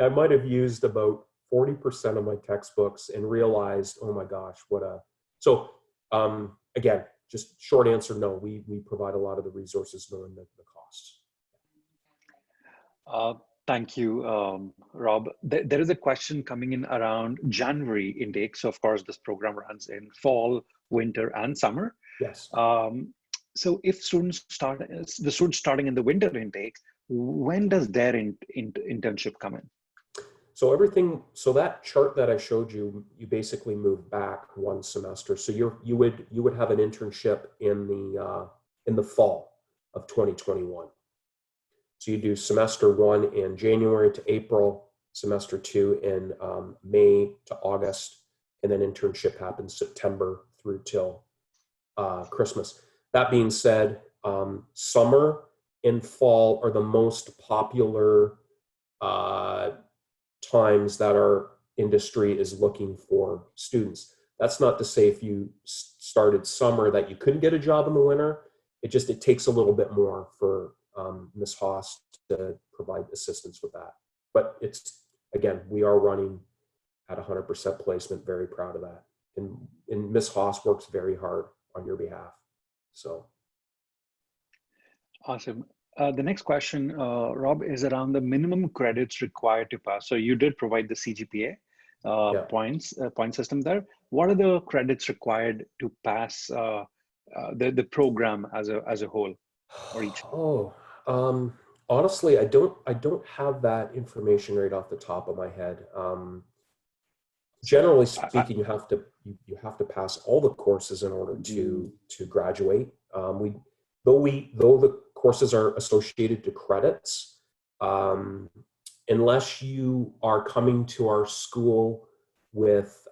I might have used about 40% of my textbooks and realized, oh my gosh, again, just short answer, no, we provide a lot of the resources knowing the costs. Thank you, Rob. There is a question coming in around January intake. So of course, this program runs in fall, winter, and summer. Yes. So if the students starting in the winter intake, when does their internship come in? So that chart that I showed you, you basically move back one semester. So you would have an internship in the fall of 2021. So you do semester 1 in January to April, semester 2 in May to August, and then internship happens September through till Christmas. That being said, summer and fall are the most popular times that our industry is looking for students. That's not to say if you started summer that you couldn't get a job in the winter. It takes a little bit more for Ms. Haas to provide assistance with that. But again, we are running at 100% placement, very proud of that. And Ms. Haas works very hard on your behalf. So. Awesome. The next question, Rob, is around the minimum credits required to pass. So you did provide the CGPA point system there. What are the credits required to pass the program as a whole, or each? Honestly, I don't have that information right off the top of my head. Generally speaking, you have to pass all the courses in order to graduate. Though the courses are associated to credits, unless you are coming to our school with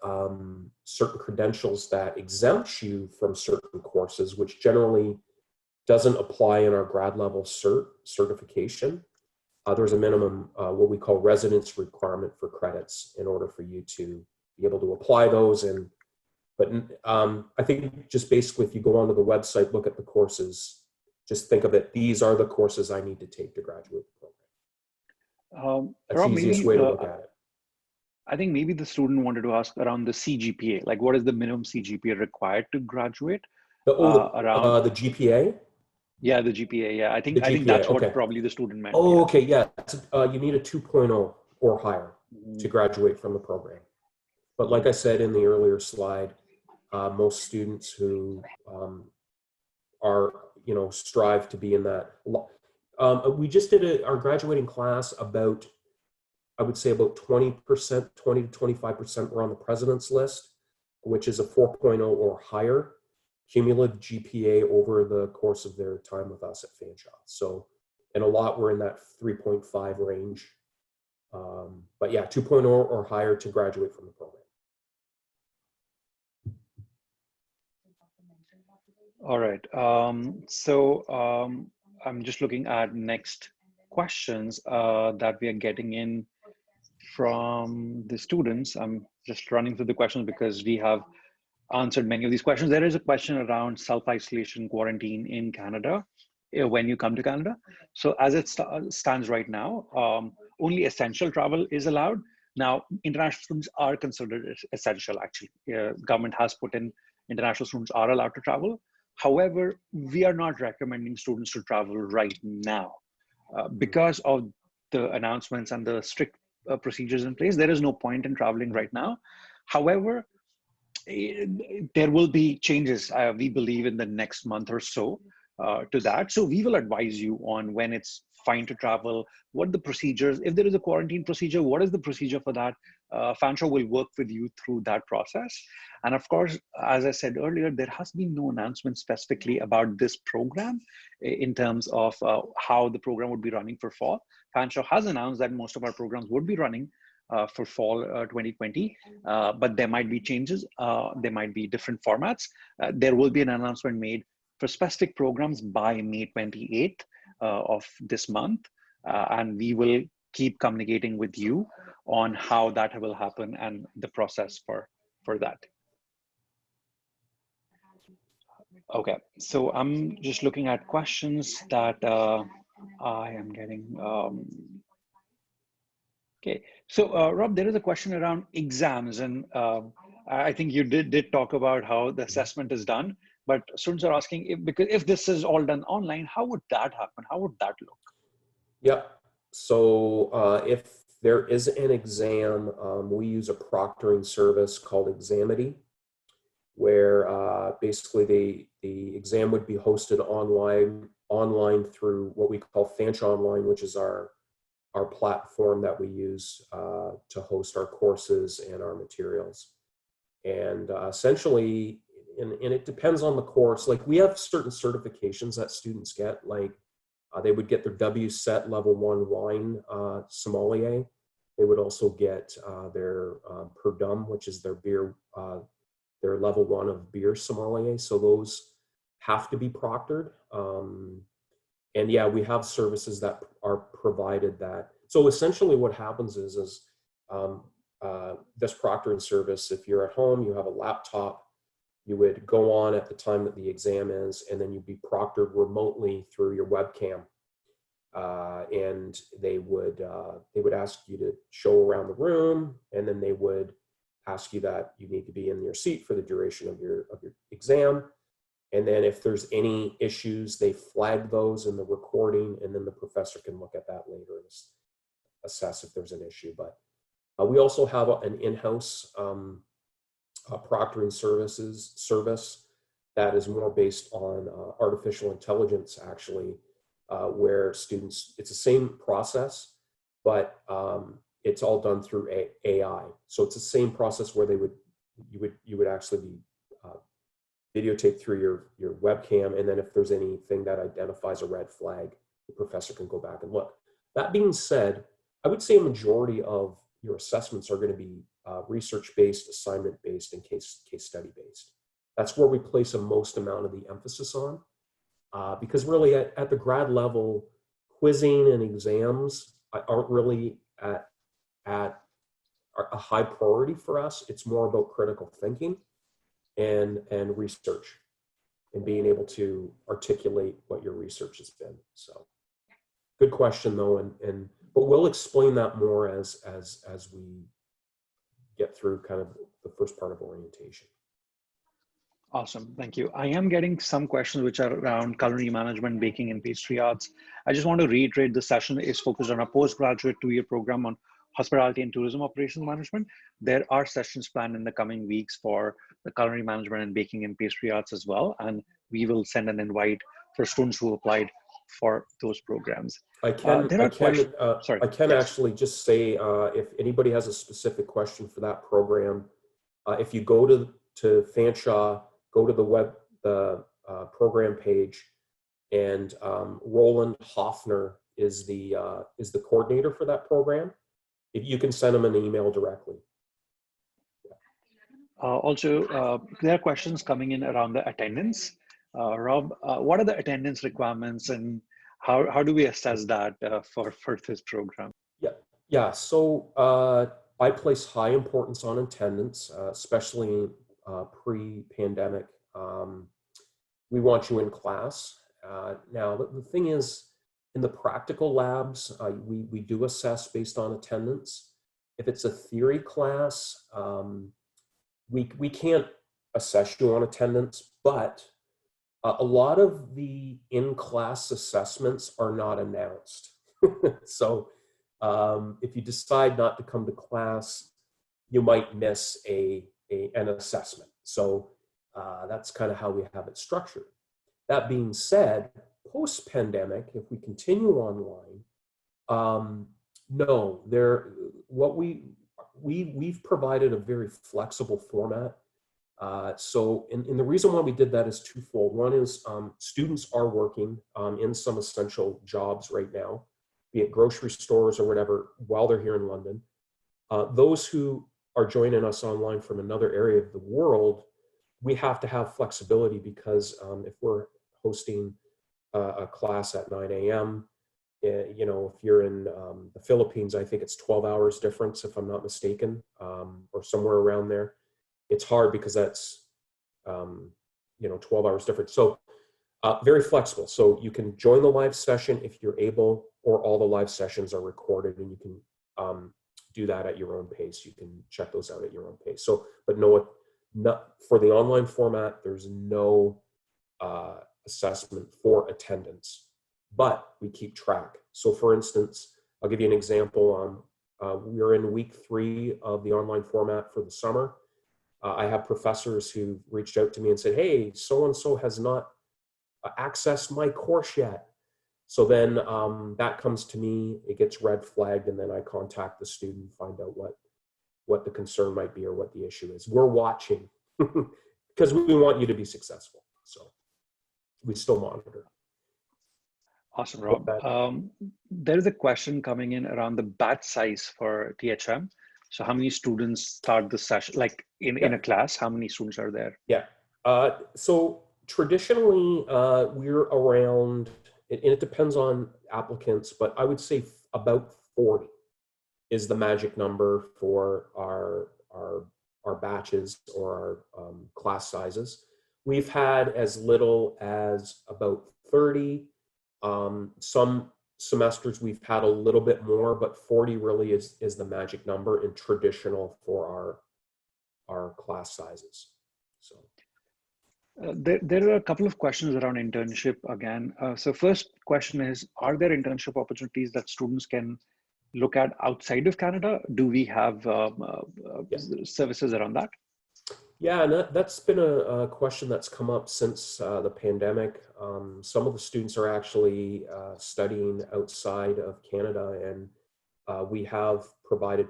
certain credentials that exempts you from certain courses, which generally doesn't apply in our grad level certification. There's a minimum, what we call residence requirement for credits in order for you to be able to apply those. But I think just basically if you go onto the website, look at the courses, just think of it, these are the courses I need to take to graduate the program. That's the easiest way to look at it. I think maybe the student wanted to ask around the CGPA, like what is the minimum CGPA required to graduate? The GPA? Yeah, the GPA. Yeah, I think GPA, that's okay. what probably the student meant. Oh, yeah. Okay, yeah. You need a 2.0 or higher to graduate from the program. But like I said in the earlier slide, most students who are, strive to be in that. We just did our graduating class about, I would say about 20%, 20 to 25% were on the president's list, which is a 4.0 or higher cumulative GPA over the course of their time with us at Fanshawe. So, and a lot were in that 3.5 range. But yeah, 2.0 or higher to graduate from the program. All right. I'm just looking at next questions that we are getting in from the students. I'm just running through the questions because we have answered many of these questions. There is a question around self-isolation quarantine in Canada when you come to Canada. So as it stands right now, only essential travel is allowed. Now, international students are considered essential, actually. Government has put in international students are allowed to travel. However, we are not recommending students to travel right now because of the announcements and the strict procedures in place. There is no point in traveling right now. However, there will be changes, we believe, in the next month or so to that. So we will advise you on when it's fine to travel, what the procedures, if there is a quarantine procedure, what is the procedure for that? Fanshawe will work with you through that process. And of course, as I said earlier, there has been no announcement specifically about this program in terms of how the program would be running for fall. Fanshawe has announced that most of our programs would be running for fall 2020, but there might be changes. There might be different formats. There will be an announcement made for specific programs by May 28th of this month, and we will keep communicating with you on how that will happen and the process for that. Okay, so I'm just looking at questions that I am getting. Okay, so Rob, there is a question around exams, and I think you did talk about how the assessment is done, but students are asking if this is all done online, how would that happen? How would that look? Yeah, If there is an exam, we use a proctoring service called Examity, where basically the exam would be hosted online through what we call Fanshawe Online, which is our platform that we use to host our courses and our materials. And essentially, and it depends on the course. Like, we have certain certifications that students get, like they would get their WSET Level 1 wine sommelier. They would also get their Perdum, which is their beer, their Level 1 of beer sommelier. So those have to be proctored. And yeah, we have services that are provided that. So essentially what happens is this proctoring service, if you're at home, you have a laptop, you would go on at the time that the exam is, and then you'd be proctored remotely through your webcam. And they would ask you to show around the room, and then they would ask you that you need to be in your seat for the duration of your exam. And then if there's any issues, they flag those in the recording, and then the professor can look at that later and assess if there's an issue. But we also have an in-house proctoring service that is more based on artificial intelligence, actually, where students, it's the same process, but it's all done through AI. So it's the same process where you would actually be videotaped through your webcam, and then if there's anything that identifies a red flag, the professor can go back and look. That being said, I would say a majority of your assessments are going to be research-based, assignment-based, and case study-based. That's where we place a most amount of the emphasis on, because really at the grad level, quizzing and exams aren't really at a high priority for us. It's more about critical thinking and research, and being able to articulate what your research has been. So good question though, but we'll explain that more as we get through kind of the first part of orientation. Awesome, thank you. I am getting some questions which are around culinary management, baking, and pastry arts. I just want to reiterate, the session is focused on a postgraduate 2-year program on hospitality and tourism operations management. There are sessions planned in the coming weeks for the culinary management and baking and pastry arts as well. And we will send an invite for students who applied for those programs. I can Yes. actually just say, if anybody has a specific question for that program, if you go to Fanshawe, go to the program page, and Roland Hoffner is the coordinator for that program. If you can send them an email directly. Also, there are questions coming in around the attendance. Rob, what are the attendance requirements, and how do we assess that for this program? Yeah. So I place high importance on attendance, especially pre-pandemic. We want you in class. Now, the thing is, in the practical labs, we do assess based on attendance. If it's a theory class, we can't assess you on attendance, but a lot of the in-class assessments are not announced. So if you decide not to come to class, you might miss an assessment. So that's kind of how we have it structured. That being said, post-pandemic, if we continue online, no, we've provided a very flexible format. And the reason why we did that is twofold. One is students are working in some essential jobs right now, be it grocery stores or whatever, while they're here in London. Those who are joining us online from another area of the world, we have to have flexibility, because if we're hosting a class at 9 a.m., if you're in the Philippines, I think it's 12 hours difference, if I'm not mistaken, or somewhere around there. It's hard because that's 12 hours different. So very flexible. So you can join the live session if you're able, or all the live sessions are recorded, and you can do that at your own pace. You can check those out at your own pace. So, but not for the online format, there's no assessment for attendance, but we keep track. So for instance, I'll give you an example. We're in week 3 of the online format for the summer. I have professors who reached out to me and said, hey, so-and-so has not accessed my course yet. So then that comes to me, it gets red flagged, and then I contact the student, find out what the concern might be or what the issue is. We're watching because we want you to be successful. So we still monitor. Awesome, Rob. There is a question coming in around the batch size for THM. So how many students start the session, like in a class, how many students are there? Yeah. So traditionally, we're around, and it depends on applicants, but I would say about 40 is the magic number for our batches or our class sizes. We've had as little as about 30. Some semesters we've had a little bit more, but 40 really is the magic number in traditional for our class sizes. So there are a couple of questions around internship again. So first question is, are there internship opportunities that students can look at outside of Canada? Do we have services around that? Yeah, and that's been a question that's come up since the pandemic. Some of the students are actually studying outside of Canada, and we have provided,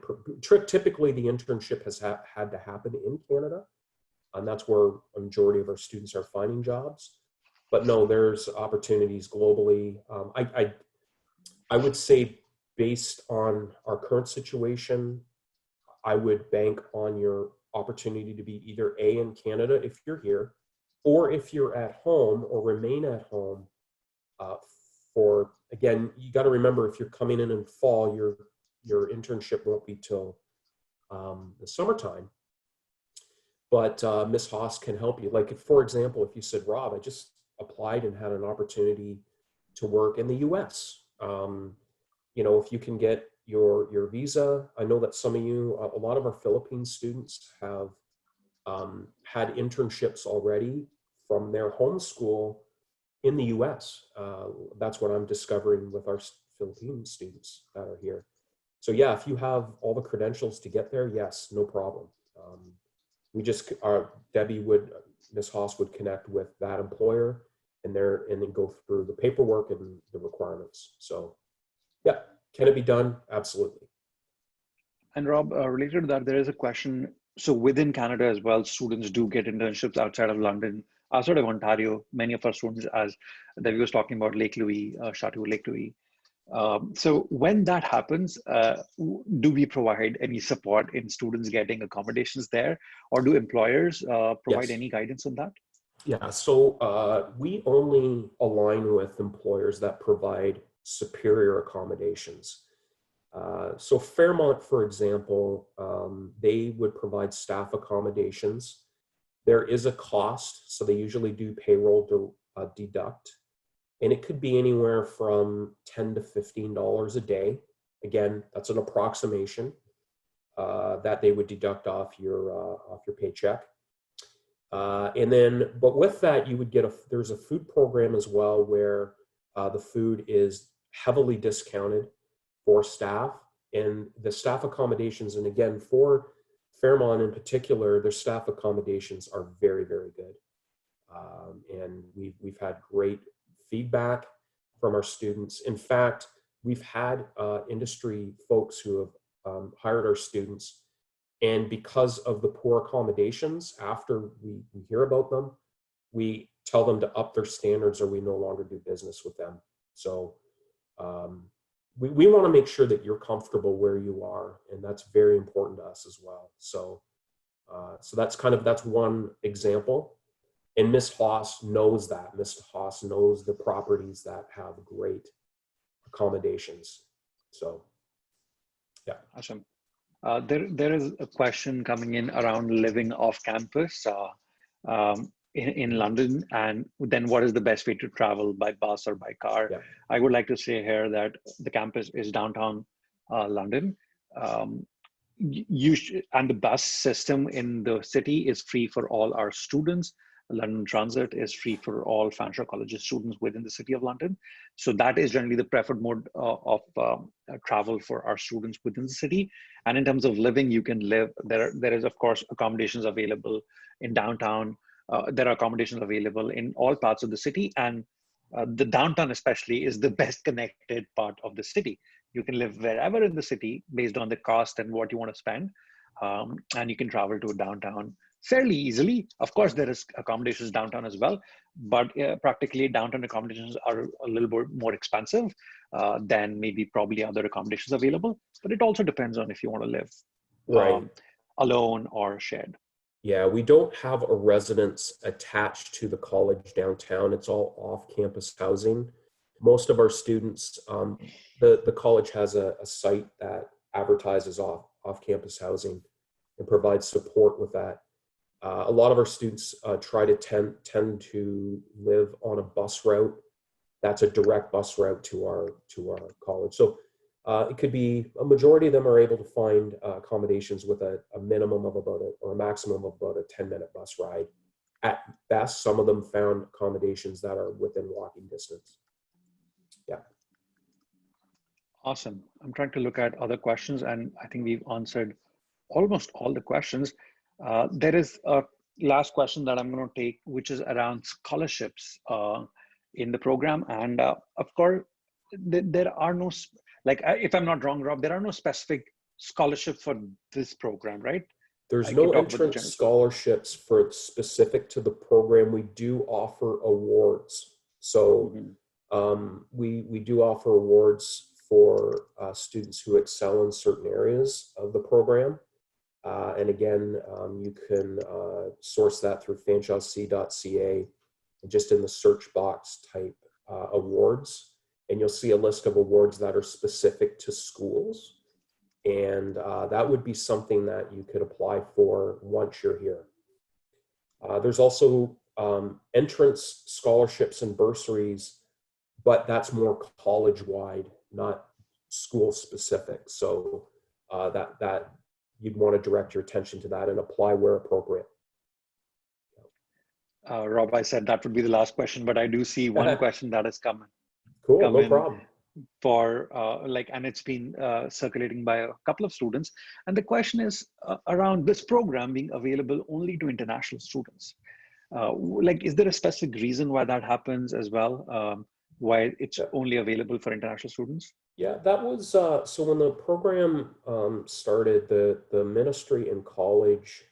typically the internship has had to happen in Canada, and that's where a majority of our students are finding jobs. But no, there's opportunities globally. I would say based on our current situation, I would bank on your opportunity to be either A, in Canada if you're here, or if you're at home or remain at home for, again, you got to remember, if you're coming in fall, your internship won't be till the summertime. But Ms. Haas can help you. Like, if, for example, if you said, Rob, I just applied and had an opportunity to work in the US. You know, if you can get your visa, I know that some of you, a lot of our Philippine students have had internships already from their home school in the US. That's what I'm discovering with our Philippine students that are here. So yeah, if you have all the credentials to get there, yes, no problem. We just, Ms. Haas would connect with that employer and then go through the paperwork and the requirements. So yeah, can it be done? Absolutely. And Rob, related to that, there is a question. So within Canada as well, students do get internships outside of London, outside of Ontario. Many of our students, as Debbie was talking about, Lake Louise, Chateau Lake Louise. So when that happens, do we provide any support in students getting accommodations there, or do employers provide any guidance on that? Yeah, so we only align with employers that provide superior accommodations. So Fairmont, for example, they would provide staff accommodations. There is a cost, so they usually do payroll to deduct. And it could be anywhere from $10 to $15 a day. Again, that's an approximation that they would deduct off your paycheck. And then, but with that, you would get there's a food program as well where the food is heavily discounted for staff, and the staff accommodations. And again, for Fairmont in particular, their staff accommodations are very, very good. And we've had great feedback from our students. In fact, we've had industry folks who have hired our students, and because of the poor accommodations, after we hear about them, we tell them to up their standards or we no longer do business with them. So we want to make sure that you're comfortable where you are, and that's very important to us as well. So so that's one example. And Ms. Haas knows that. Ms. Haas knows the properties that have great accommodations. So, yeah. Awesome. There is a question coming in around living off campus in London, and then what is the best way to travel, by bus or by car? Yeah. I would like to say here that the campus is downtown London. And the bus system in the city is free for all our students. London Transit is free for all Fanshawe College's students within the City of London. So that is generally the preferred mode of travel for our students within the city. And in terms of living, you can live, there is of course accommodations available in downtown. There are accommodations available in all parts of the city, and the downtown especially is the best connected part of the city. You can live wherever in the city based on the cost and what you want to spend. And you can travel to downtown fairly easily. Of course, there is accommodations downtown as well, but practically downtown accommodations are a little bit more expensive than maybe probably other accommodations available. But it also depends on if you want to live Right. alone or shared. Yeah, we don't have a residence attached to the college downtown. It's all off-campus housing. Most of our students, the college has a site that advertises off-campus housing and provides support with that. A lot of our students try to tend to live on a bus route. That's a direct bus route to our college. So it could be a majority of them are able to find accommodations with a minimum of or a maximum of about a 10-minute bus ride. At best, some of them found accommodations that are within walking distance. Yeah. Awesome. I'm trying to look at other questions, and I think we've answered almost all the questions. There is a last question that I'm going to take, which is around scholarships in the program. And of course, there are no, if I'm not wrong, Rob, there are no specific scholarships for this program, right? There's no entrance scholarships for specific to the program. We do offer awards. So we do offer awards for students who excel in certain areas of the program. And again, you can source that through fanshawec.ca, and just in the search box type awards, and you'll see a list of awards that are specific to schools. And that would be something that you could apply for once you're here. There's also entrance scholarships and bursaries, but that's more college-wide, not school-specific. So that you'd want to direct your attention to that and apply where appropriate. Rob, I said that would be the last question, but I do see one question that has come. Cool, no problem. For and it's been circulating by a couple of students. And the question is around this program being available only to international students. Is there a specific reason why that happens as well? Why it's only available for international students? Yeah, that was, so when the program started, the ministry and college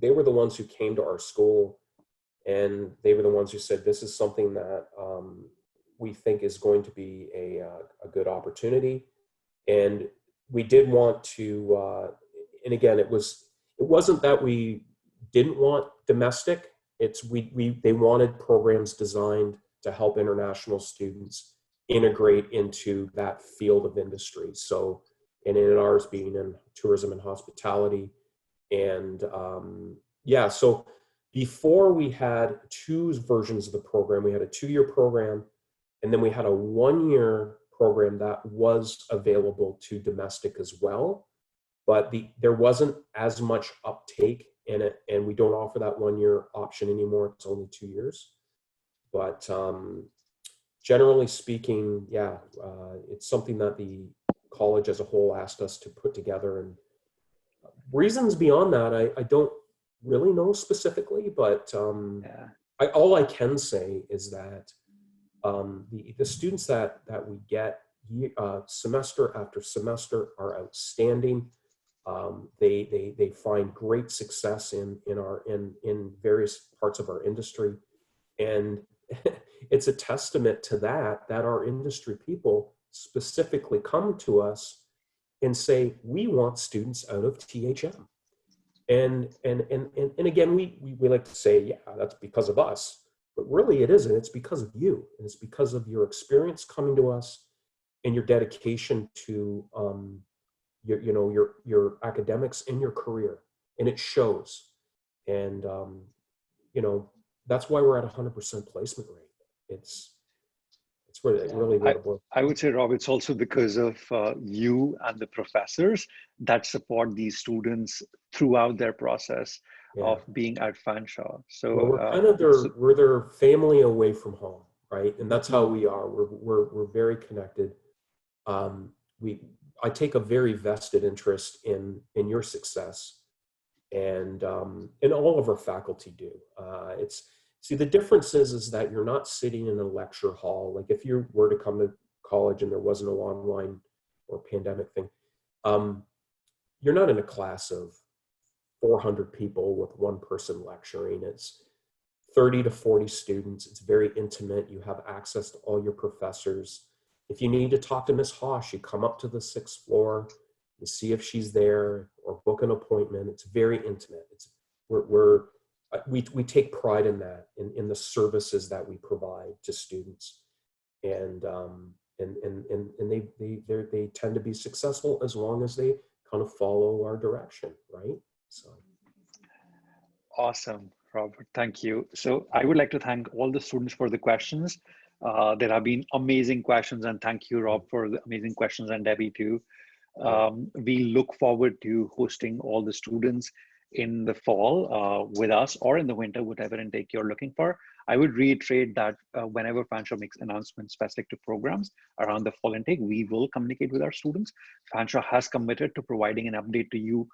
they were the ones who came to our school, and they were the ones who said, this is something that we think is going to be a good opportunity. And we did want to, and again, it wasn't that we didn't want domestic, they wanted programs designed to help international students integrate into that field of industry. So, and in ours being in tourism and hospitality. And yeah, so before we had two versions of the program. We had a 2-year program, and then we had a 1-year program that was available to domestic as well. But there wasn't as much uptake in it, and we don't offer that 1-year option anymore. It's only 2 years. But generally speaking, yeah, it's something that the college as a whole asked us to put together. And reasons beyond that, I don't really know specifically, but all I can say is that the students that we get semester after semester are outstanding. They find great success in various parts of our industry, and it's a testament to that our industry people specifically come to us and say, we want students out of THM. And again, we like to say, yeah, that's because of us, but really it isn't. It's because of you, and it's because of your experience coming to us and your dedication to your academics and your career, and it shows. And that's why we're at 100% placement rate. It's really what I would say, Rob, it's also because of you and the professors that support these students throughout their process. Yeah. of being at Fanshawe. Well, So, we're kind of we're their family away from home, right? And that's how mhm. we are. We're very connected. Um, we I take a very vested interest in your success, and all of our faculty do. It's See, the difference is that you're not sitting in a lecture hall. Like if you were to come to college and there was no online or pandemic thing, um, you're not in a class of 400 people with one person lecturing. It's 30 to 40 students. It's very intimate. You have access to all your professors. If you need to talk to Miss Hosh, you come up to the 6th floor, you see if she's there or book an appointment. It's very intimate. We take pride in that, in the services that we provide to students. And they tend to be successful as long as they kind of follow our direction, right? So. Awesome, Robert. Thank you. So I would like to thank all the students for the questions. There have been amazing questions, and thank you, Rob, for the amazing questions, and Debbie too. We look forward to hosting all the students in the fall with us, or in the winter, whatever intake you're looking for. I would reiterate that whenever Fanshawe makes announcements specific to programs around the fall intake, we will communicate with our students. Fanshawe has committed to providing an update to you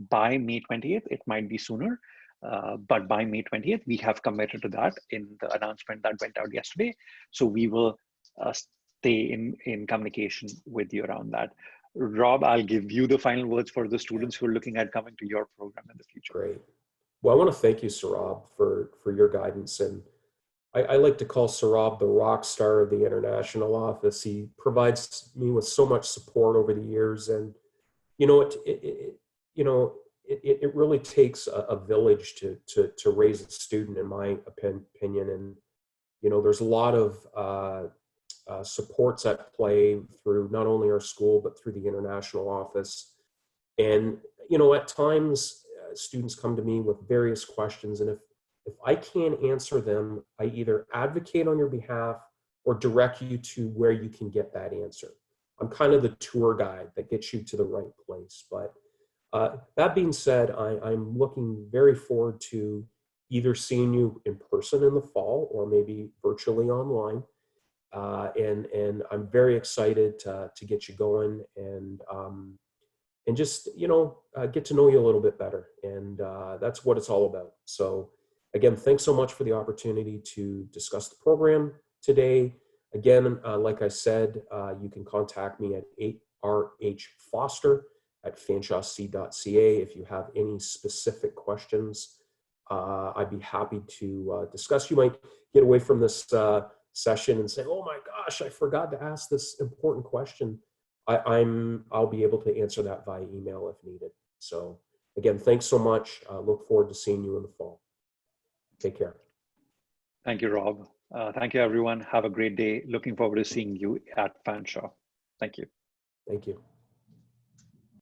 by May 20th. It might be sooner, but by May 20th, we have committed to that in the announcement that went out yesterday. So we will stay in communication with you around that. Rob, I'll give you the final words for the students who are looking at coming to your program in the future. Great. Well, I want to thank you, Saurabh, for your guidance. And I like to call Saurabh the rock star of the international office. He provides me with so much support over the years. And, you know, it really takes a village to raise a student, in my opinion. And, you know, there's a lot of supports at play through not only our school, but through the international office. And, you know, at times students come to me with various questions. And if I can't answer them, I either advocate on your behalf or direct you to where you can get that answer. I'm kind of the tour guide that gets you to the right place. But that being said, I'm looking very forward to either seeing you in person in the fall or maybe virtually online. And I'm very excited to get you going and just, you know, get to know you a little bit better. And that's what it's all about. So again, thanks so much for the opportunity to discuss the program today. Again, like I said, you can contact me at rhfoster@fanshawec.ca if you have any specific questions. I'd be happy to discuss. You might get away from this session and say, oh my gosh, I forgot to ask this important question. I'll be able to answer that via email if needed. So again, thanks so much. Look forward to seeing you in the fall. Take care. Thank you, Rob. Thank you, everyone. Have a great day. Looking forward to seeing you at Fanshawe. Thank you. Thank you.